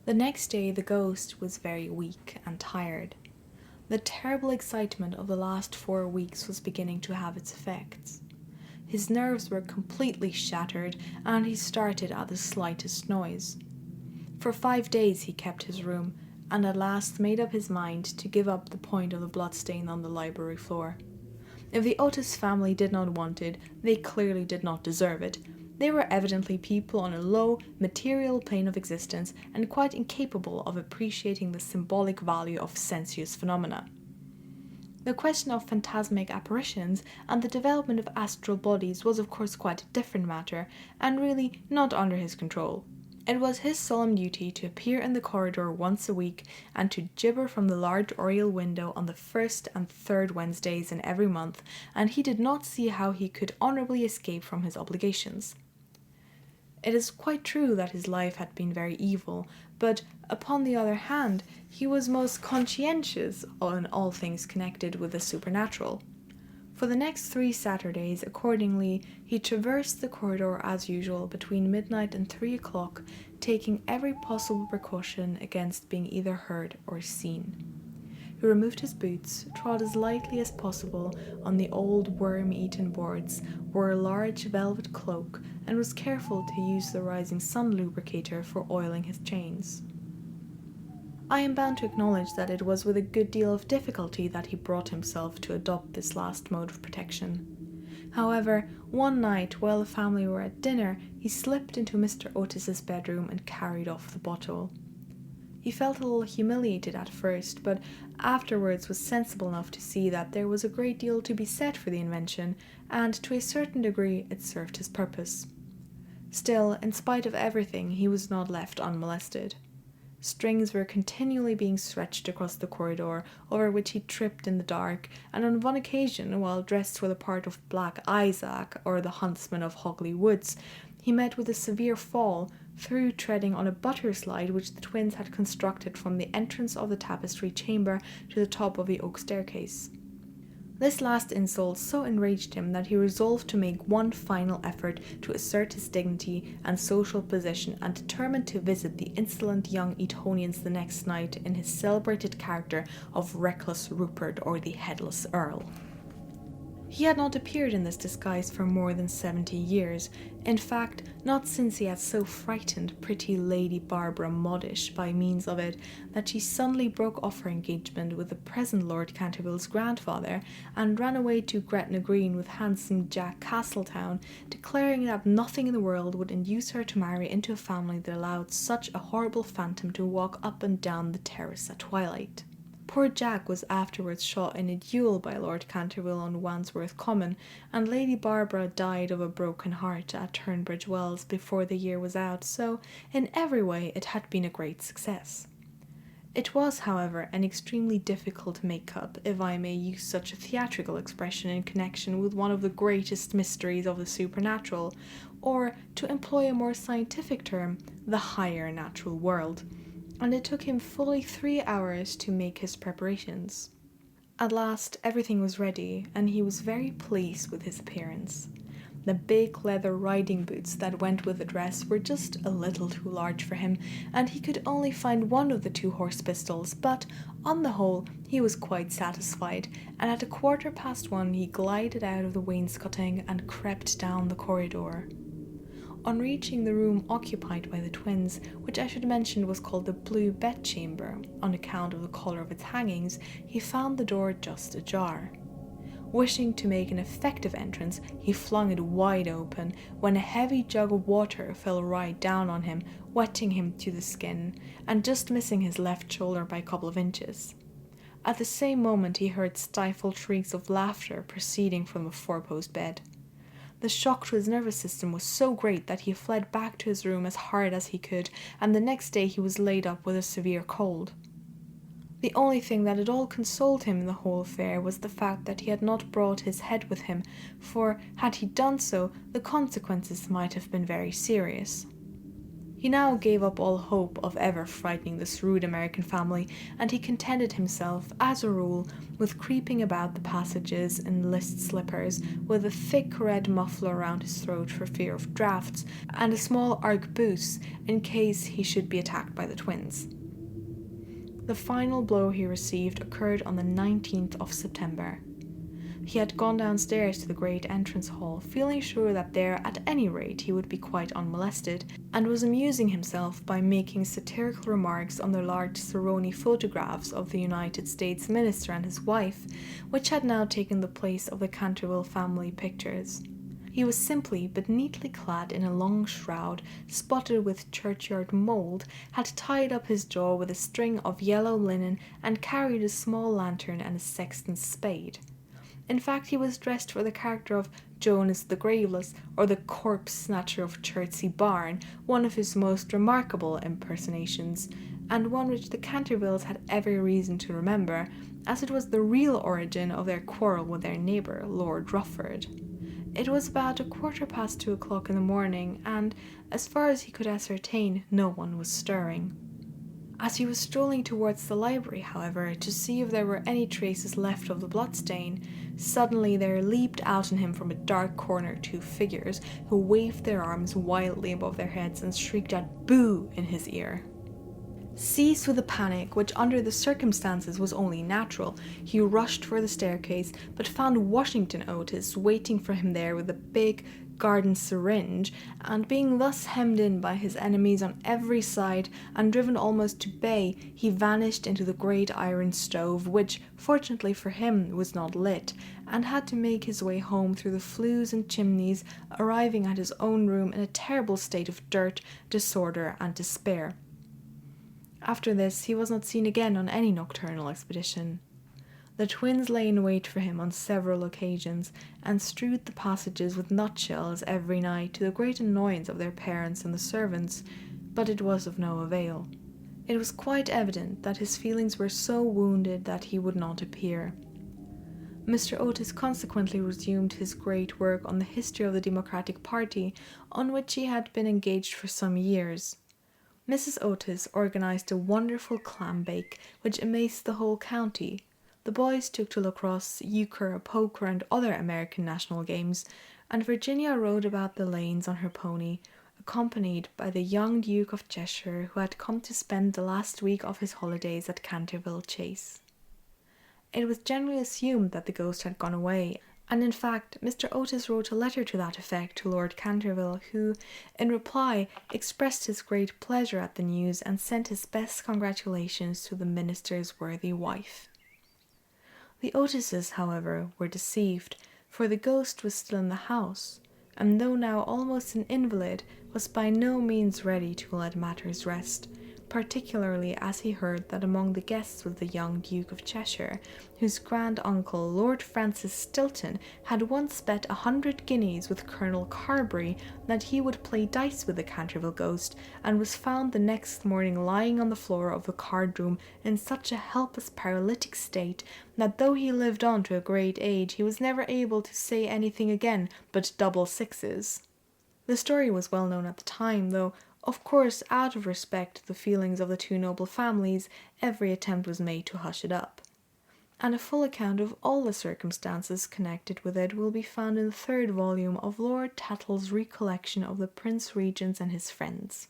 The next day the ghost was very weak and tired. The terrible excitement of the last 4 weeks was beginning to have its effects. His nerves were completely shattered, and he started at the slightest noise. For 5 days he kept his room, and at last made up his mind to give up the point of the bloodstain on the library floor. If the Otis family did not want it, they clearly did not deserve it. They were evidently people on a low, material plane of existence and quite incapable of appreciating the symbolic value of sensuous phenomena. The question of phantasmic apparitions and the development of astral bodies was of course quite a different matter, and really not under his control. It was his solemn duty to appear in the corridor once a week, and to gibber from the large oriel window on the 1st and 3rd Wednesdays in every month, and he did not see how he could honourably escape from his obligations. It is quite true that his life had been very evil, but upon the other hand, he was most conscientious on all things connected with the supernatural. For the next 3 Saturdays, accordingly, he traversed the corridor as usual between midnight and 3 o'clock, taking every possible precaution against being either heard or seen. He removed his boots, trod as lightly as possible on the old worm-eaten boards, wore a large velvet cloak, and was careful to use the rising sun lubricator for oiling his chains. I am bound to acknowledge that it was with a good deal of difficulty that he brought himself to adopt this last mode of protection. However, one night, while the family were at dinner, he slipped into Mr. Otis's bedroom and carried off the bottle. He felt a little humiliated at first, but afterwards was sensible enough to see that there was a great deal to be said for the invention, and to a certain degree it served his purpose. Still, in spite of everything, he was not left unmolested. Strings were continually being stretched across the corridor, over which he tripped in the dark, and on one occasion, while dressed for the part of Black Isaac or the huntsman of Hogley Woods, he met with a severe fall, through treading on a butter slide which the twins had constructed from the entrance of the tapestry chamber to the top of the oak staircase. This last insult so enraged him that he resolved to make one final effort to assert his dignity and social position, and determined to visit the insolent young Etonians the next night in his celebrated character of Reckless Rupert or the Headless Earl. He had not appeared in this disguise for more than 70 years, in fact, not since he had so frightened pretty Lady Barbara Modish by means of it that she suddenly broke off her engagement with the present Lord Canterville's grandfather, and ran away to Gretna Green with handsome Jack Castletown, declaring that nothing in the world would induce her to marry into a family that allowed such a horrible phantom to walk up and down the terrace at twilight. Poor Jack was afterwards shot in a duel by Lord Canterville on Wandsworth Common, and Lady Barbara died of a broken heart at Turnbridge Wells before the year was out, so in every way it had been a great success. It was, however, an extremely difficult make-up, if I may use such a theatrical expression in connection with one of the greatest mysteries of the supernatural, or, to employ a more scientific term, the higher natural world. and it took him fully 3 hours to make his preparations. At last, everything was ready, and he was very pleased with his appearance. The big leather riding boots that went with the dress were just a little too large for him, and he could only find one of the 2 horse pistols, but on the whole he was quite satisfied, and at 1:15 he glided out of the wainscoting and crept down the corridor. On reaching the room occupied by the twins, which I should mention was called the Blue Bedchamber on account of the colour of its hangings, he found the door just ajar. Wishing to make an effective entrance, he flung it wide open, when a heavy jug of water fell right down on him, wetting him to the skin, and just missing his left shoulder by a couple of inches. At the same moment he heard stifled shrieks of laughter proceeding from the 4-post bed. The shock to his nervous system was so great that he fled back to his room as hard as he could, and the next day he was laid up with a severe cold. The only thing that at all consoled him in the whole affair was the fact that he had not brought his head with him, for had he done so, the consequences might have been very serious. He now gave up all hope of ever frightening this rude American family, and he contented himself, as a rule, with creeping about the passages in list slippers, with a thick red muffler around his throat for fear of draughts, and a small arquebuse in case he should be attacked by the twins. The final blow he received occurred on the 19th of September. He had gone downstairs to the great entrance hall, feeling sure that there, at any rate, he would be quite unmolested, and was amusing himself by making satirical remarks on the large Saroni photographs of the United States minister and his wife, which had now taken the place of the Canterville family pictures. He was simply but neatly clad in a long shroud, spotted with churchyard mould, had tied up his jaw with a string of yellow linen, and carried a small lantern and a sexton's spade. In fact, he was dressed for the character of Jonas the Graveless, or the corpse snatcher of Chertsey Barn, one of his most remarkable impersonations, and one which the Cantervilles had every reason to remember, as it was the real origin of their quarrel with their neighbour, Lord Rufford. It was about 2:15 in the morning, and, as far as he could ascertain, no one was stirring. As he was strolling towards the library, however, to see if there were any traces left of the bloodstain, suddenly there leaped out on him from a dark corner 2 figures, who waved their arms wildly above their heads and shrieked out "Boo!" in his ear. Seized with a panic, which under the circumstances was only natural, he rushed for the staircase, but found Washington Otis waiting for him there with a big garden syringe, and being thus hemmed in by his enemies on every side and driven almost to bay, he vanished into the great iron stove, which, fortunately for him, was not lit, and had to make his way home through the flues and chimneys, arriving at his own room in a terrible state of dirt, disorder, and despair. After this, he was not seen again on any nocturnal expedition. The twins lay in wait for him on several occasions, and strewed the passages with nutshells every night, to the great annoyance of their parents and the servants, but it was of no avail. It was quite evident that his feelings were so wounded that he would not appear. Mr. Otis consequently resumed his great work on the history of the Democratic Party, on which he had been engaged for some years. Mrs. Otis organized a wonderful clam bake, which amazed the whole county. The boys took to lacrosse, euchre, poker, and other American national games, and Virginia rode about the lanes on her pony, accompanied by the young Duke of Cheshire, who had come to spend the last week of his holidays at Canterville Chase. It was generally assumed that the ghost had gone away, and in fact Mr. Otis wrote a letter to that effect to Lord Canterville, who, in reply, expressed his great pleasure at the news and sent his best congratulations to the minister's worthy wife. The Otises, however, were deceived, for the ghost was still in the house, and though now almost an invalid, was by no means ready to let matters rest, particularly as he heard that among the guests was the young Duke of Cheshire, whose grand-uncle, Lord Francis Stilton, had once bet 100 guineas with Colonel Carberry that he would play dice with the Canterville Ghost, and was found the next morning lying on the floor of the card-room in such a helpless paralytic state that though he lived on to a great age, he was never able to say anything again but double sixes. The story was well known at the time, though Of course, out of respect to the feelings of the two noble families, every attempt was made to hush it up. And a full account of all the circumstances connected with it will be found in the third volume of Lord Tattle's recollection of the Prince Regent and his friends.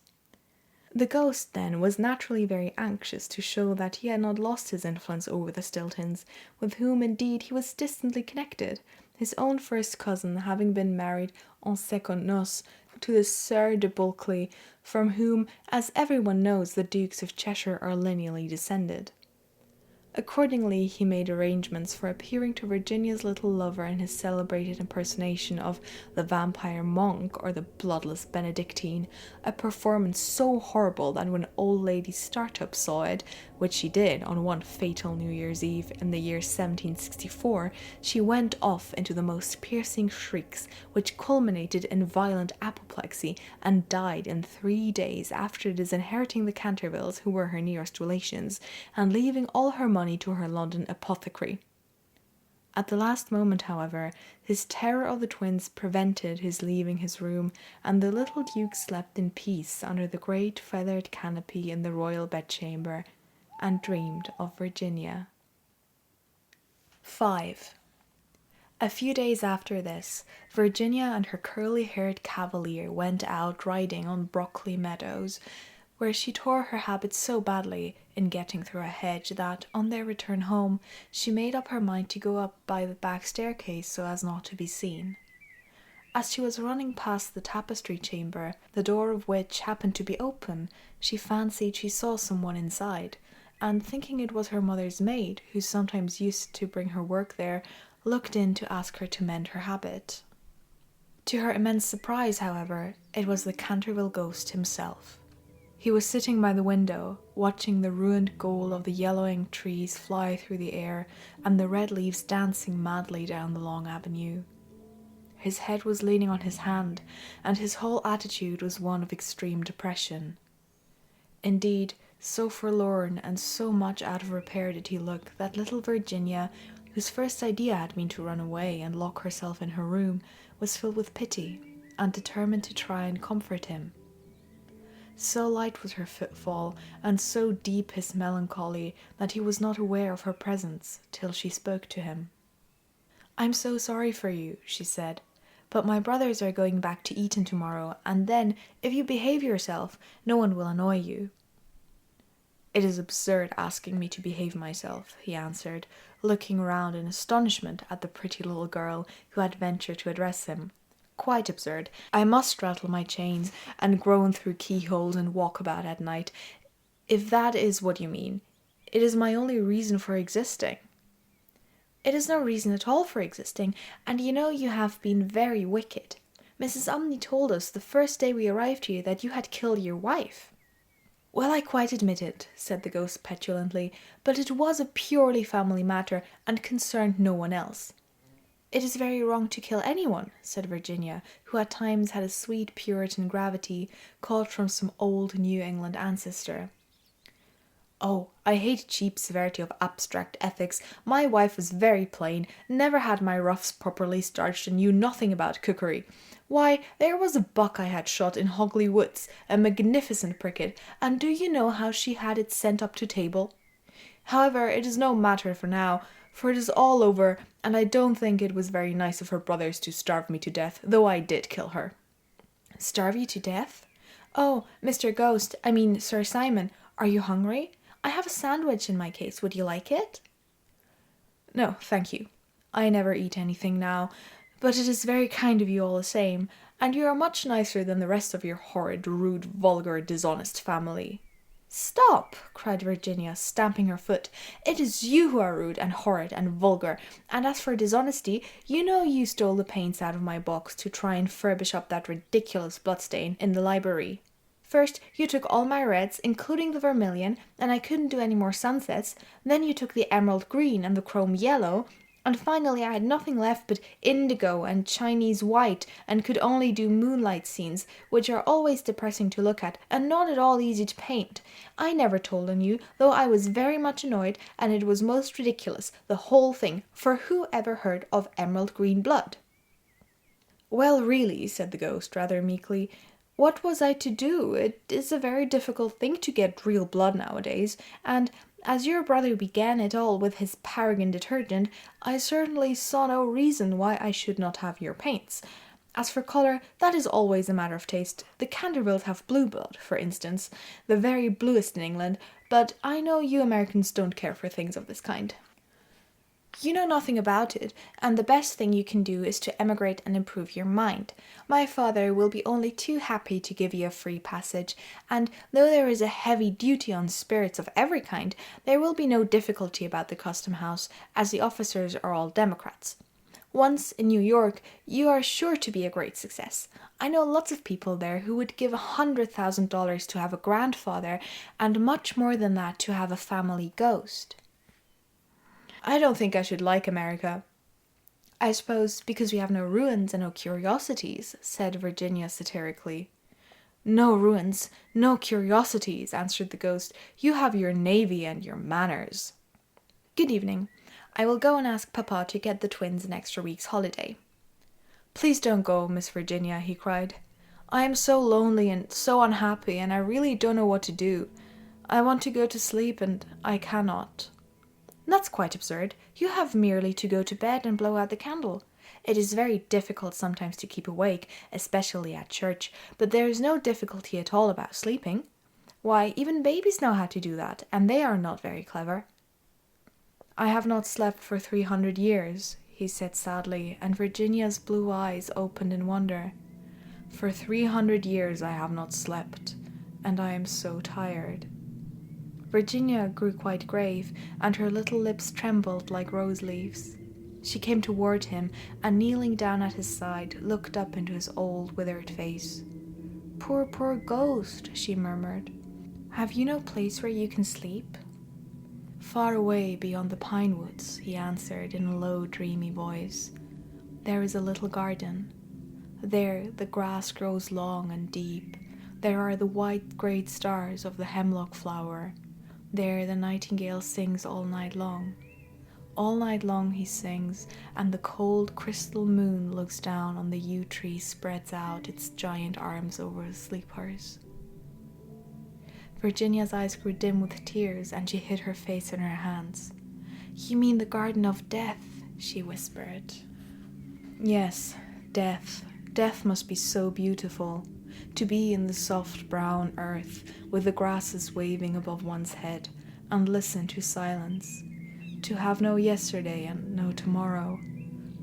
The ghost, then, was naturally very anxious to show that he had not lost his influence over the Stiltons, with whom indeed he was distantly connected, his own first cousin having been married en secondes noces to the Sieur de Bulkeley, from whom, as everyone knows, the Dukes of Cheshire are lineally descended. Accordingly, he made arrangements for appearing to Virginia's little lover in his celebrated impersonation of the vampire monk or the bloodless Benedictine, a performance so horrible that when old Lady Startup saw it, which she did on one fatal New Year's Eve in the year 1764, she went off into the most piercing shrieks, which culminated in violent apoplexy, and died in 3 days after disinheriting the Cantervilles, who were her nearest relations, and leaving all her money to her London apothecary. At the last moment, however, his terror of the twins prevented his leaving his room, and the little Duke slept in peace under the great feathered canopy in the royal bedchamber, and dreamed of Virginia. 5. A few days after this, Virginia and her curly-haired cavalier went out riding on Brockley Meadows, where she tore her habit so badly in getting through a hedge that, on their return home, she made up her mind to go up by the back staircase so as not to be seen. As she was running past the tapestry chamber, the door of which happened to be open, she fancied she saw someone inside, and thinking it was her mother's maid, who sometimes used to bring her work there, looked in to ask her to mend her habit. To her immense surprise, however, it was the Canterville Ghost himself. He was sitting by the window, watching the ruined gold of the yellowing trees fly through the air and the red leaves dancing madly down the long avenue. His head was leaning on his hand, and his whole attitude was one of extreme depression. Indeed, so forlorn and so much out of repair did he look that little Virginia, whose first idea had been to run away and lock herself in her room, was filled with pity and determined to try and comfort him. So light was her footfall, and so deep his melancholy, that he was not aware of her presence till she spoke to him. "I'm so sorry for you," she said, "but my brothers are going back to Eton tomorrow, and then, if you behave yourself, no one will annoy you." "It is absurd asking me to behave myself," he answered, looking round in astonishment at the pretty little girl who had ventured to address him. "Quite absurd. I must rattle my chains and groan through keyholes and walk about at night, if that is what you mean. It is my only reason for existing." "It is no reason at all for existing, and you know you have been very wicked. Mrs. Umney told us the first day we arrived here that you had killed your wife." "Well, I quite admit it," said the ghost petulantly, "but it was a purely family matter and concerned no one else." "It is very wrong to kill anyone," said Virginia, who at times had a sweet Puritan gravity, caught from some old New England ancestor. "Oh, I hate cheap severity of abstract ethics. My wife was very plain, never had my ruffs properly starched, and knew nothing about cookery. Why, there was a buck I had shot in Hogley Woods, a magnificent pricket, and do you know how she had it sent up to table? However, it is no matter for now, for it is all over, and I don't think it was very nice of her brothers to starve me to death, though I did kill her." "Starve you to death? Oh, Mr. Ghost, I mean Sir Simon, are you hungry? I have a sandwich in my case. Would you like it?" "No, thank you. I never eat anything now, but it is very kind of you all the same, and you are much nicer than the rest of your horrid, rude, vulgar, dishonest family." "Stop!" cried Virginia, stamping her foot. "It is you who are rude and horrid and vulgar, and as for dishonesty, you know you stole the paints out of my box to try and furbish up that ridiculous bloodstain in the library. First, you took all my reds, including the vermilion, and I couldn't do any more sunsets. Then you took the emerald green and the chrome yellow, and finally I had nothing left but indigo and Chinese white, and could only do moonlight scenes, which are always depressing to look at, and not at all easy to paint. I never told on you, though I was very much annoyed, and it was most ridiculous, the whole thing, for who ever heard of emerald green blood?" "Well, really," said the ghost, rather meekly, What was I to do? It is a very difficult thing to get real blood nowadays, and as your brother began it all with his paragon detergent, I certainly saw no reason why I should not have your paints. As for colour, that is always a matter of taste. The Cantervilles have blue blood, for instance, the very bluest in England, but I know you Americans don't care for things of this kind. You know nothing about it, and the best thing you can do is to emigrate and improve your mind. My father will be only too happy to give you a free passage, and though there is a heavy duty on spirits of every kind, there will be no difficulty about the custom house, as the officers are all Democrats. Once in New York, you are sure to be a great success. I know lots of people there who would give $100,000 to have a grandfather, and much more than that to have a family ghost. I don't think I should like America. I suppose because we have no ruins and no curiosities, said Virginia satirically. No ruins, no curiosities, answered the ghost. You have your navy and your manners. Good evening. I will go and ask Papa to get the twins an extra week's holiday. Please don't go, Miss Virginia, he cried. I am so lonely and so unhappy, and I really don't know what to do. I want to go to sleep, and I cannot. That's quite absurd. You have merely to go to bed and blow out the candle. It is very difficult sometimes to keep awake, especially at church, but there is no difficulty at all about sleeping. Why, even babies know how to do that, and they are not very clever. I have not slept for 300 years, he said sadly, and Virginia's blue eyes opened in wonder. For 300 years I have not slept, and I am so tired. Virginia grew quite grave, and her little lips trembled like rose leaves. She came toward him, and kneeling down at his side, looked up into his old, withered face. Poor, poor ghost, she murmured. Have you no place where you can sleep? Far away beyond the pine woods, he answered in a low, dreamy voice. There is a little garden. There the grass grows long and deep. There are the white great stars of the hemlock flower. There the nightingale sings all night long. All night long he sings, and the cold crystal moon looks down on the yew tree, spreads out its giant arms over the sleepers. Virginia's eyes grew dim with tears, and she hid her face in her hands. You mean the garden of death, she whispered. Yes, death. Death must be so beautiful. To be in the soft brown earth, with the grasses waving above one's head, and listen to silence. To have no yesterday and no tomorrow.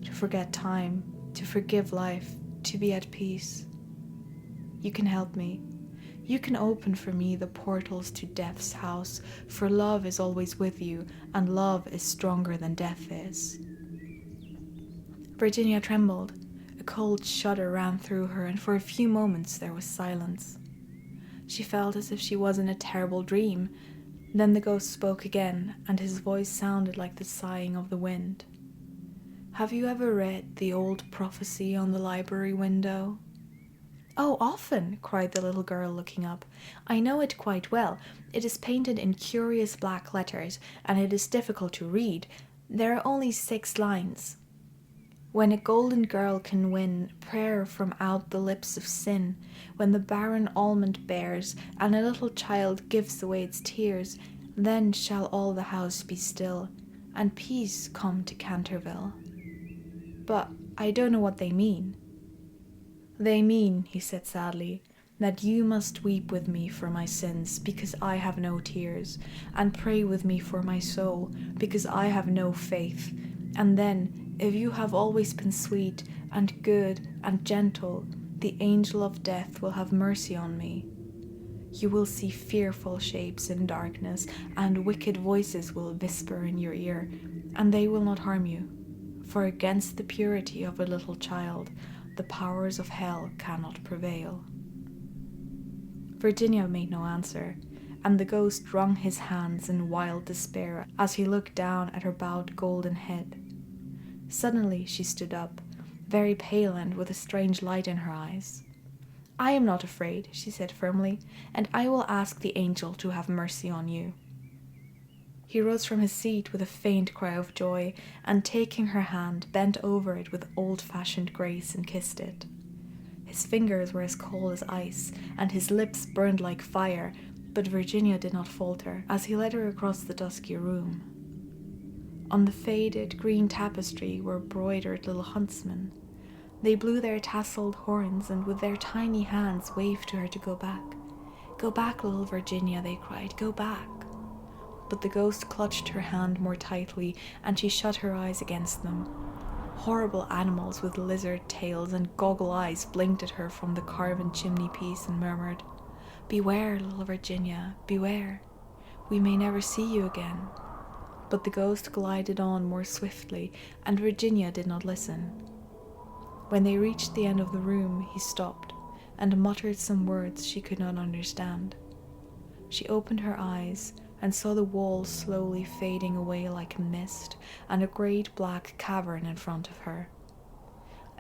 To forget time, to forgive life, to be at peace. You can help me. You can open for me the portals to death's house, for love is always with you, and love is stronger than death is. Virginia trembled. A cold shudder ran through her, and for a few moments there was silence. She felt as if she was in a terrible dream. Then the ghost spoke again, and his voice sounded like the sighing of the wind. Have you ever read the old prophecy on the library window? Oh, often, cried the little girl, looking up. I know it quite well. It is painted in curious black letters, and it is difficult to read. There are only 6 lines. When a golden girl can win prayer from out the lips of sin, when the barren almond bears, and a little child gives away its tears, then shall all the house be still, and peace come to Canterville. But I don't know what they mean. They mean, he said sadly, that you must weep with me for my sins, because I have no tears, and pray with me for my soul, because I have no faith, and then, if you have always been sweet and good and gentle, the angel of death will have mercy on me. You will see fearful shapes in darkness, and wicked voices will whisper in your ear, and they will not harm you. For against the purity of a little child, the powers of hell cannot prevail. Virginia made no answer, and the ghost wrung his hands in wild despair as he looked down at her bowed golden head. Suddenly she stood up, very pale and with a strange light in her eyes. I am not afraid, she said firmly, and I will ask the angel to have mercy on you. He rose from his seat with a faint cry of joy, and taking her hand, bent over it with old-fashioned grace and kissed it. His fingers were as cold as ice, and his lips burned like fire, but Virginia did not falter as he led her across the dusky room. On the faded green tapestry were broidered little huntsmen. They blew their tasselled horns and with their tiny hands waved to her to go back. "Go back, little Virginia," they cried, "go back." But the ghost clutched her hand more tightly and she shut her eyes against them. Horrible animals with lizard tails and goggle eyes blinked at her from the carven chimney-piece and murmured, "Beware, little Virginia, beware. We may never see you again." But the ghost glided on more swiftly, and Virginia did not listen. When they reached the end of the room, he stopped and muttered some words she could not understand. She opened her eyes and saw the walls slowly fading away like a mist and a great black cavern in front of her.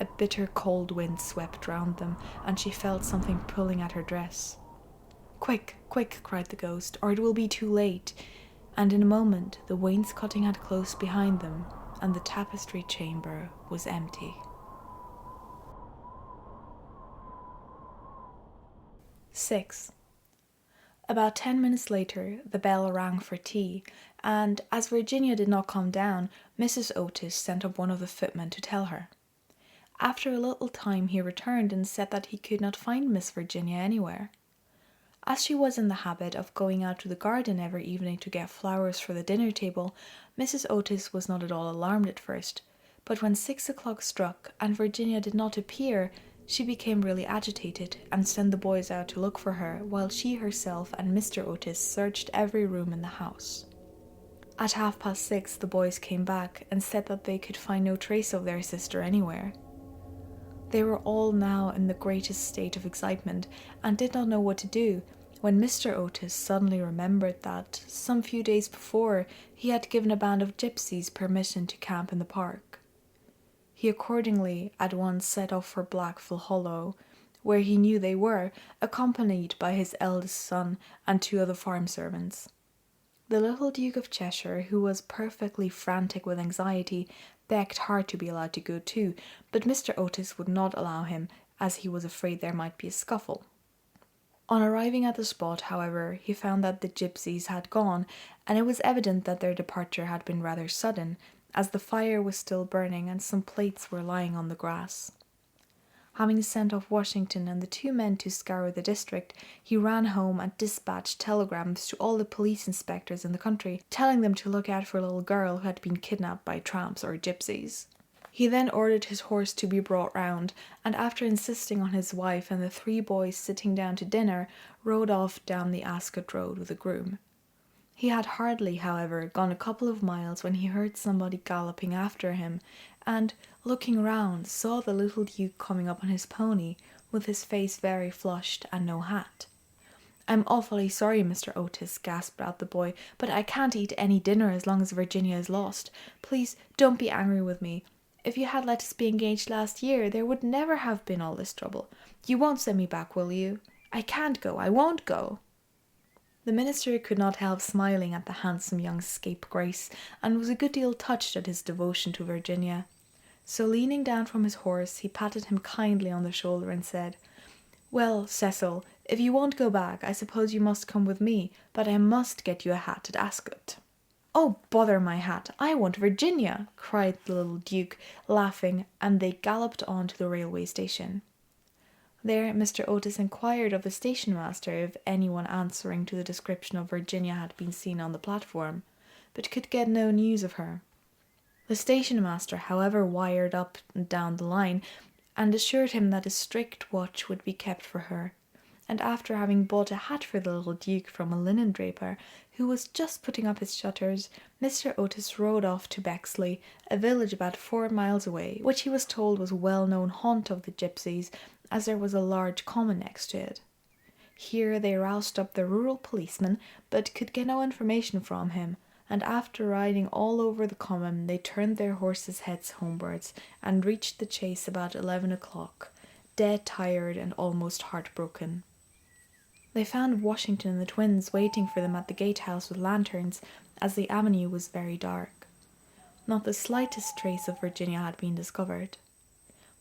A bitter cold wind swept round them, and she felt something pulling at her dress. "Quick, quick," cried the ghost, "or it will be too late." And in a moment the wainscoting had closed behind them, and the tapestry chamber was empty. 6. About 10 minutes later, the bell rang for tea, and as Virginia did not come down, Mrs. Otis sent up one of the footmen to tell her. After a little time he returned and said that he could not find Miss Virginia anywhere. As she was in the habit of going out to the garden every evening to get flowers for the dinner table, Mrs. Otis was not at all alarmed at first, but when 6 o'clock struck and Virginia did not appear, she became really agitated and sent the boys out to look for her, while she herself and Mr. Otis searched every room in the house. At 6:30 the boys came back and said that they could find no trace of their sister anywhere. They were all now in the greatest state of excitement and did not know what to do, when Mr. Otis suddenly remembered that, some few days before, he had given a band of gypsies permission to camp in the park. He accordingly at once set off for Blackfell Hollow, where he knew they were, accompanied by his eldest son and 2 other farm servants. The little Duke of Cheshire, who was perfectly frantic with anxiety, begged hard to be allowed to go too, but Mr. Otis would not allow him, as he was afraid there might be a scuffle. On arriving at the spot, however, he found that the gypsies had gone, and it was evident that their departure had been rather sudden, as the fire was still burning and some plates were lying on the grass. Having sent off Washington and the 2 men to scour the district, he ran home and dispatched telegrams to all the police inspectors in the country, telling them to look out for a little girl who had been kidnapped by tramps or gypsies. He then ordered his horse to be brought round, and after insisting on his wife and the 3 boys sitting down to dinner, rode off down the Ascot Road with a groom. He had hardly, however, gone a couple of miles when he heard somebody galloping after him, and, looking round, saw the little Duke coming up on his pony, with his face very flushed and no hat. "I'm awfully sorry, Mr. Otis," gasped out the boy, "but I can't eat any dinner as long as Virginia is lost. Please don't be angry with me. If you had let us be engaged last year, there would never have been all this trouble. You won't send me back, will you? I can't go, I won't go." The minister could not help smiling at the handsome young scapegrace, and was a good deal touched at his devotion to Virginia. So leaning down from his horse, he patted him kindly on the shoulder and said, "Well, Cecil, if you won't go back, I suppose you must come with me, but I must get you a hat at Ascot." "Oh, bother my hat, I want Virginia," cried the little Duke, laughing, and they galloped on to the railway station. There Mr. Otis inquired of the station-master if anyone answering to the description of Virginia had been seen on the platform, but could get no news of her. The station-master, however, wired up and down the line, and assured him that a strict watch would be kept for her, and after having bought a hat for the little Duke from a linen draper, who was just putting up his shutters, Mr. Otis rode off to Bexley, a village about 4 miles away, which he was told was a well-known haunt of the gypsies, as there was a large common next to it. Here they roused up the rural policeman, but could get no information from him, and after riding all over the common, they turned their horses' heads homewards, and reached the chase about 11 o'clock, dead tired and almost heartbroken. They found Washington and the twins waiting for them at the gatehouse with lanterns, as the avenue was very dark. Not the slightest trace of Virginia had been discovered.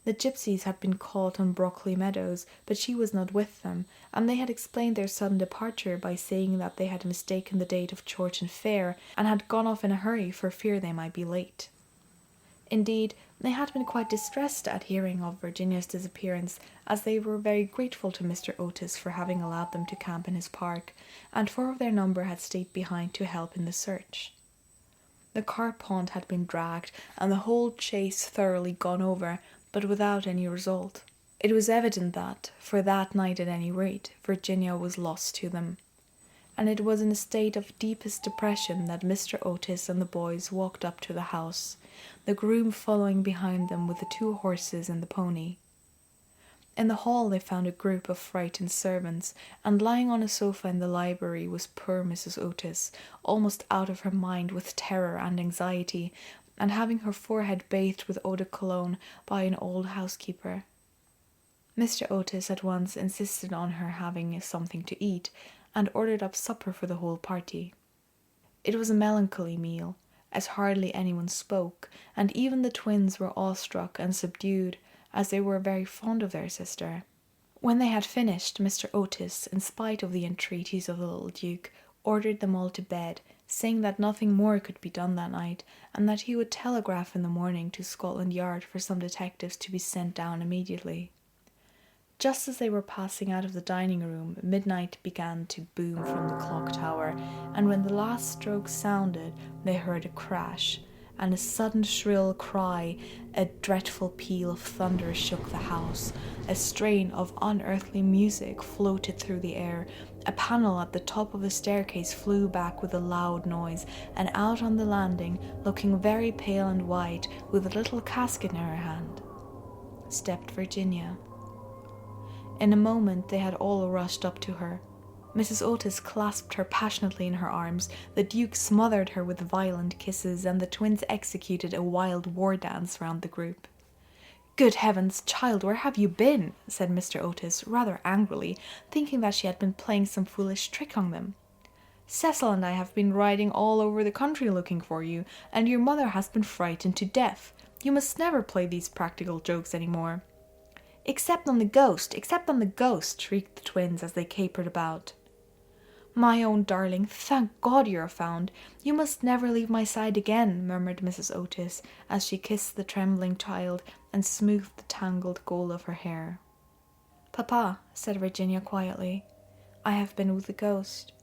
The gypsies had been caught on Brockley Meadows, but she was not with them, and they had explained their sudden departure by saying that they had mistaken the date of Chorlton Fair and had gone off in a hurry for fear they might be late. Indeed, they had been quite distressed at hearing of Virginia's disappearance, as they were very grateful to Mr. Otis for having allowed them to camp in his park, and 4 of their number had stayed behind to help in the search. The carp pond had been dragged and the whole chase thoroughly gone over, but without any result. It was evident that, for that night at any rate, Virginia was lost to them, and it was in a state of deepest depression that Mr. Otis and the boys walked up to the house, the groom following behind them with the 2 horses and the pony. In the hall they found a group of frightened servants, and lying on a sofa in the library was poor Mrs. Otis, almost out of her mind with terror and anxiety, and having her forehead bathed with eau de cologne by an old housekeeper. Mr. Otis at once insisted on her having something to eat, and ordered up supper for the whole party. It was a melancholy meal, as hardly anyone spoke, and even the twins were awestruck and subdued, as they were very fond of their sister. When they had finished, Mr. Otis, in spite of the entreaties of the little Duke, ordered them all to bed, saying that nothing more could be done that night, and that he would telegraph in the morning to Scotland Yard for some detectives to be sent down immediately. Just as they were passing out of the dining room, midnight began to boom from the clock tower, and when the last stroke sounded, they heard a crash, and a sudden shrill cry, a dreadful peal of thunder shook the house, a strain of unearthly music floated through the air, a panel at the top of the staircase flew back with a loud noise, and out on the landing, looking very pale and white, with a little casket in her hand, stepped Virginia. In a moment they had all rushed up to her. Mrs. Otis clasped her passionately in her arms, the Duke smothered her with violent kisses, and the twins executed a wild war dance round the group. "Good heavens, child, where have you been?" said Mr. Otis, rather angrily, thinking that she had been playing some foolish trick on them. "Cecil and I have been riding all over the country looking for you, and your mother has been frightened to death. You must never play these practical jokes any more." "Except on the ghost, except on the ghost," shrieked the twins as they capered about. "My own darling, thank God you are found. You must never leave my side again," murmured Mrs. Otis, as she kissed the trembling child and smoothed the tangled gold of her hair. "Papa," said Virginia quietly, "I have been with the ghost.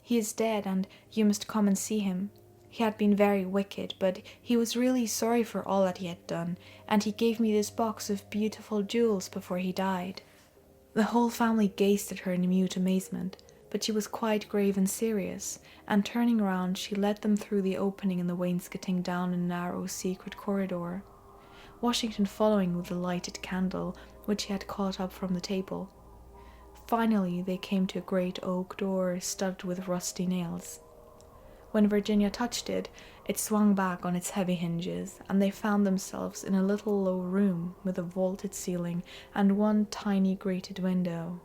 He is dead, and you must come and see him. He had been very wicked, but he was really sorry for all that he had done, and he gave me this box of beautiful jewels before he died." The whole family gazed at her in mute amazement, but she was quite grave and serious, and turning round she led them through the opening in the wainscoting down a narrow secret corridor, Washington following with a lighted candle, which he had caught up from the table. Finally they came to a great oak door studded with rusty nails. When Virginia touched it, it swung back on its heavy hinges, and they found themselves in a little low room with a vaulted ceiling and one tiny grated window.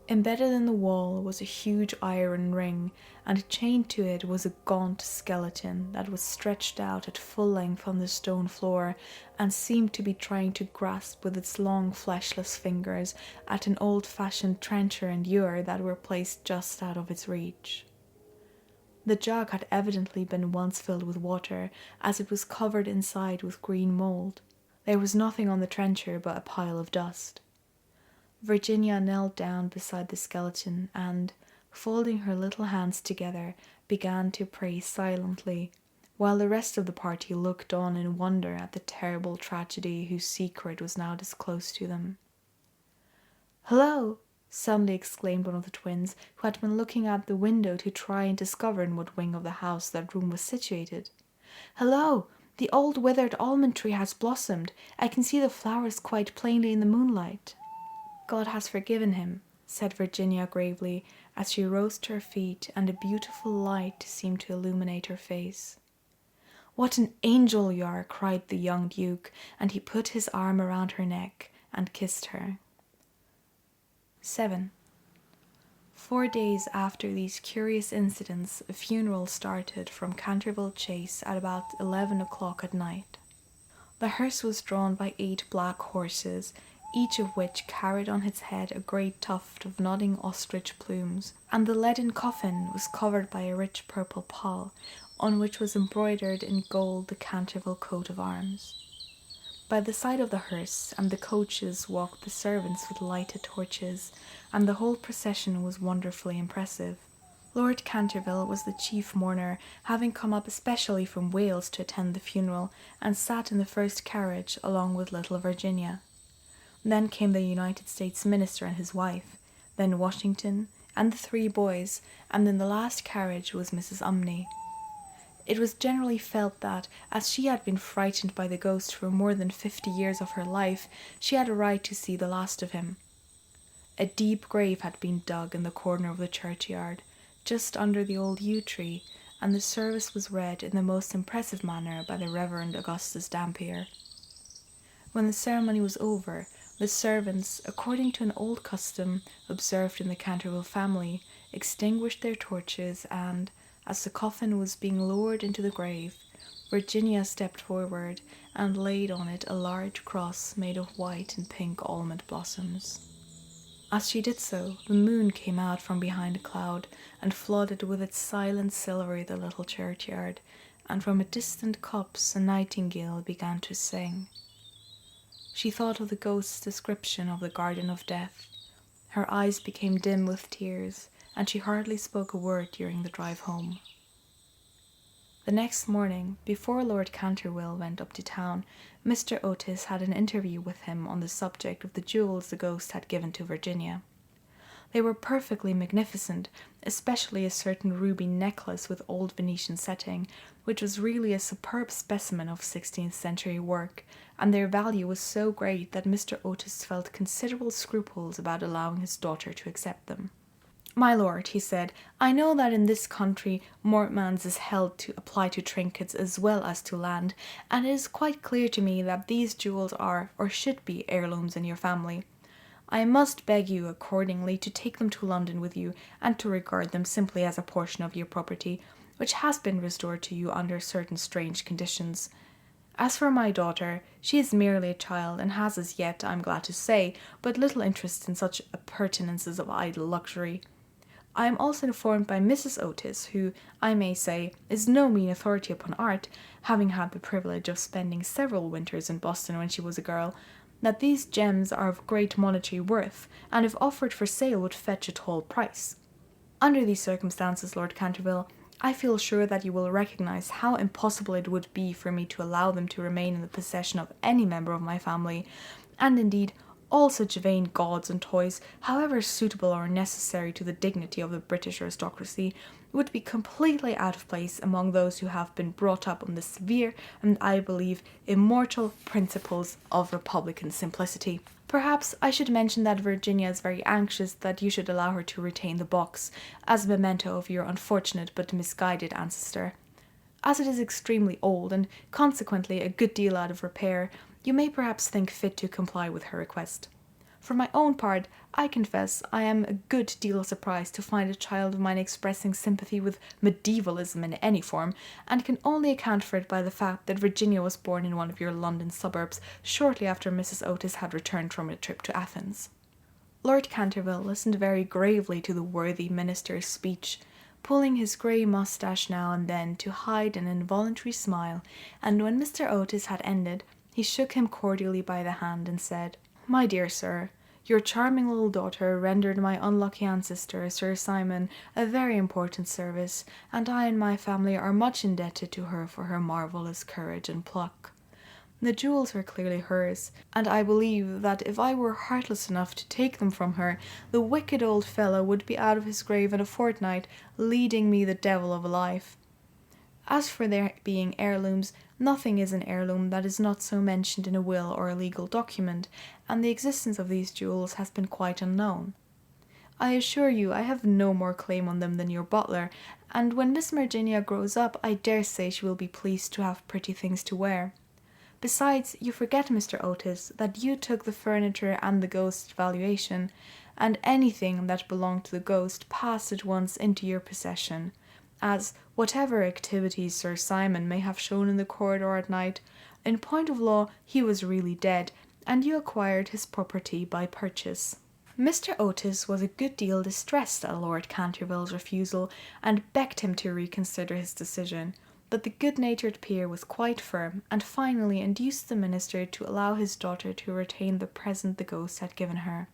Embedded in the wall was a huge iron ring, and chained to it was a gaunt skeleton that was stretched out at full length on the stone floor, and seemed to be trying to grasp with its long fleshless fingers at an old-fashioned trencher and ewer that were placed just out of its reach. The jug had evidently been once filled with water, as it was covered inside with green mould. There was nothing on the trencher but a pile of dust. Virginia knelt down beside the skeleton and, folding her little hands together, began to pray silently, while the rest of the party looked on in wonder at the terrible tragedy whose secret was now disclosed to them. "Hello!" suddenly exclaimed one of the twins, who had been looking out the window to try and discover in what wing of the house that room was situated. "Hello! The old withered almond tree has blossomed. I can see the flowers quite plainly in the moonlight." "God has forgiven him," said Virginia gravely, as she rose to her feet and a beautiful light seemed to illuminate her face. "What an angel you are!" cried the young Duke, and he put his arm around her neck and kissed her. 7. 4 days after these curious incidents, a funeral started from Canterville Chase at about 11 o'clock at night. The hearse was drawn by 8 black horses, each of which carried on its head a great tuft of nodding ostrich plumes, and the leaden coffin was covered by a rich purple pall, on which was embroidered in gold the Canterville coat of arms. By the side of the hearse and the coaches walked the servants with lighted torches, and the whole procession was wonderfully impressive. Lord Canterville was the chief mourner, having come up especially from Wales to attend the funeral, and sat in the first carriage along with little Virginia. Then came the United States Minister and his wife, then Washington, and the 3 boys, and in the last carriage was Mrs. Umney. It was generally felt that, as she had been frightened by the ghost for more than 50 years of her life, she had a right to see the last of him. A deep grave had been dug in the corner of the churchyard, just under the old yew tree, and the service was read in the most impressive manner by the Reverend Augustus Dampier. When the ceremony was over, the servants, according to an old custom observed in the Canterville family, extinguished their torches and, as the coffin was being lowered into the grave, Virginia stepped forward and laid on it a large cross made of white and pink almond blossoms. As she did so, the moon came out from behind a cloud and flooded with its silent silvery the little churchyard, and from a distant copse a nightingale began to sing. She thought of the ghost's description of the Garden of Death. Her eyes became dim with tears, and she hardly spoke a word during the drive home. The next morning, before Lord Canterville went up to town, Mr. Otis had an interview with him on the subject of the jewels the ghost had given to Virginia. They were perfectly magnificent, especially a certain ruby necklace with old Venetian setting, which was really a superb specimen of 16th century work, and their value was so great that Mr. Otis felt considerable scruples about allowing his daughter to accept them. "My lord," he said, "I know that in this country mortmains is held to apply to trinkets as well as to land, and it is quite clear to me that these jewels are, or should be, heirlooms in your family. I must beg you, accordingly, to take them to London with you, and to regard them simply as a portion of your property, which has been restored to you under certain strange conditions. As for my daughter, she is merely a child, and has as yet, I am glad to say, but little interest in such appurtenances of idle luxury. I am also informed by Mrs. Otis, who, I may say, is no mean authority upon art, having had the privilege of spending several winters in Boston when she was a girl, that these gems are of great monetary worth, and if offered for sale would fetch a tall price. Under these circumstances, Lord Canterville, I feel sure that you will recognize how impossible it would be for me to allow them to remain in the possession of any member of my family, and indeed all such vain gauds and toys, however suitable or necessary to the dignity of the British aristocracy, would be completely out of place among those who have been brought up on the severe and, I believe, immortal principles of republican simplicity. Perhaps I should mention that Virginia is very anxious that you should allow her to retain the box, as a memento of your unfortunate but misguided ancestor. As it is extremely old, and consequently a good deal out of repair, you may perhaps think fit to comply with her request. For my own part, I confess I am a good deal surprised to find a child of mine expressing sympathy with medievalism in any form, and can only account for it by the fact that Virginia was born in one of your London suburbs shortly after Mrs. Otis had returned from a trip to Athens." Lord Canterville listened very gravely to the worthy minister's speech, pulling his grey moustache now and then to hide an involuntary smile, and when Mr. Otis had ended, he shook him cordially by the hand and said, "My dear sir, your charming little daughter rendered my unlucky ancestor, Sir Simon, a very important service, and I and my family are much indebted to her for her marvellous courage and pluck. The jewels are clearly hers, and I believe that if I were heartless enough to take them from her, the wicked old fellow would be out of his grave in a fortnight, leading me the devil of a life. As for their being heirlooms, nothing is an heirloom that is not so mentioned in a will or a legal document, and the existence of these jewels has been quite unknown. I assure you I have no more claim on them than your butler, and when Miss Virginia grows up, I dare say she will be pleased to have pretty things to wear. Besides, you forget, Mr. Otis, that you took the furniture and the ghost's valuation, and anything that belonged to the ghost passed at once into your possession, as, whatever activities Sir Simon may have shown in the corridor at night, In point of law, he was really dead, and you acquired his property by purchase. Mr. Otis was a good deal distressed at Lord Canterville's refusal, and begged him to reconsider his decision, but the good-natured peer was quite firm, and finally induced the minister to allow his daughter to retain the present the ghost had given her.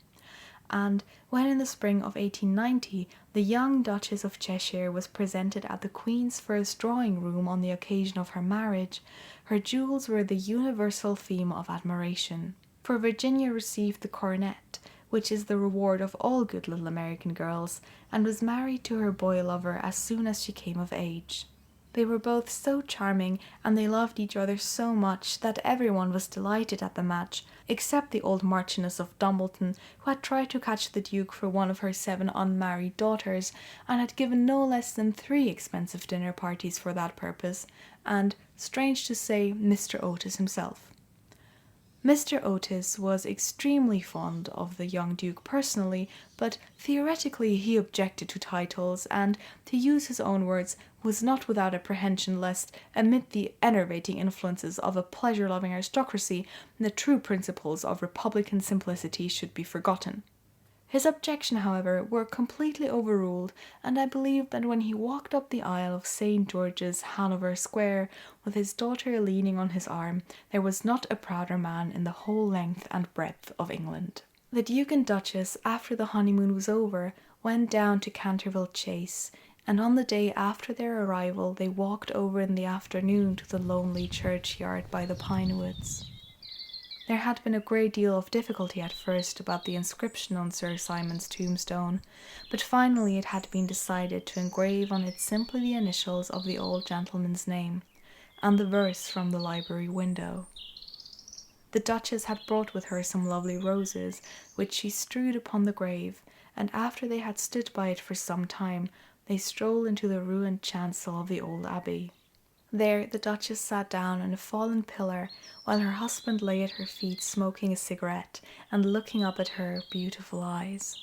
And when in the spring of 1890 the young Duchess of Cheshire was presented at the Queen's first drawing-room on the occasion of her marriage, her jewels were the universal theme of admiration. For Virginia received the coronet, which is the reward of all good little American girls, and was married to her boy lover as soon as she came of age. They were both so charming, and they loved each other so much, that everyone was delighted at the match, except the old Marchioness of Dumbleton, who had tried to catch the Duke for one of her 7 unmarried daughters, and had given no less than 3 expensive dinner parties for that purpose, and, strange to say, Mr. Otis himself. Mr. Otis was extremely fond of the young Duke personally, but theoretically he objected to titles, and, to use his own words, was not without apprehension lest, amid the enervating influences of a pleasure-loving aristocracy, the true principles of republican simplicity should be forgotten. His objections, however, were completely overruled, and I believe that when he walked up the aisle of St. George's, Hanover Square, with his daughter leaning on his arm, there was not a prouder man in the whole length and breadth of England. The Duke and Duchess, after the honeymoon was over, went down to Canterville Chase, and on the day after their arrival they walked over in the afternoon to the lonely churchyard by the pine woods. There had been a great deal of difficulty at first about the inscription on Sir Simon's tombstone, but finally it had been decided to engrave on it simply the initials of the old gentleman's name, and the verse from the library window. The Duchess had brought with her some lovely roses, which she strewed upon the grave, and after they had stood by it for some time, they strolled into the ruined chancel of the old abbey. There the Duchess sat down on a fallen pillar, while her husband lay at her feet smoking a cigarette and looking up at her beautiful eyes.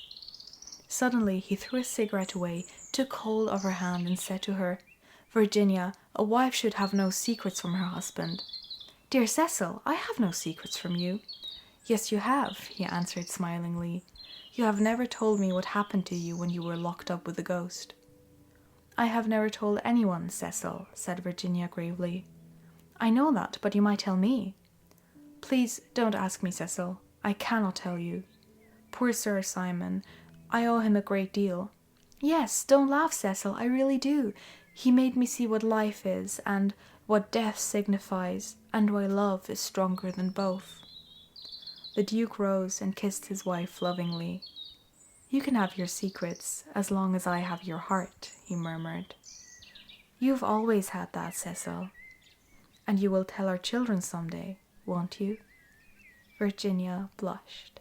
Suddenly he threw his cigarette away, took hold of her hand, and said to her, "Virginia, a wife should have no secrets from her husband." "Dear Cecil, I have no secrets from you." "Yes, you have," he answered smilingly. "You have never told me what happened to you when you were locked up with the ghost." "I have never told anyone, Cecil," said Virginia gravely. "I know that, but you might tell me." "Please don't ask me, Cecil. I cannot tell you. Poor Sir Simon, I owe him a great deal." "Yes, don't laugh, Cecil, I really do. He made me see what life is, and what death signifies, and why love is stronger than both." The Duke rose and kissed his wife lovingly. "You can have your secrets, as long as I have your heart," he murmured. "You've always had that, Cecil. And you will tell our children some day, won't you?" Virginia blushed.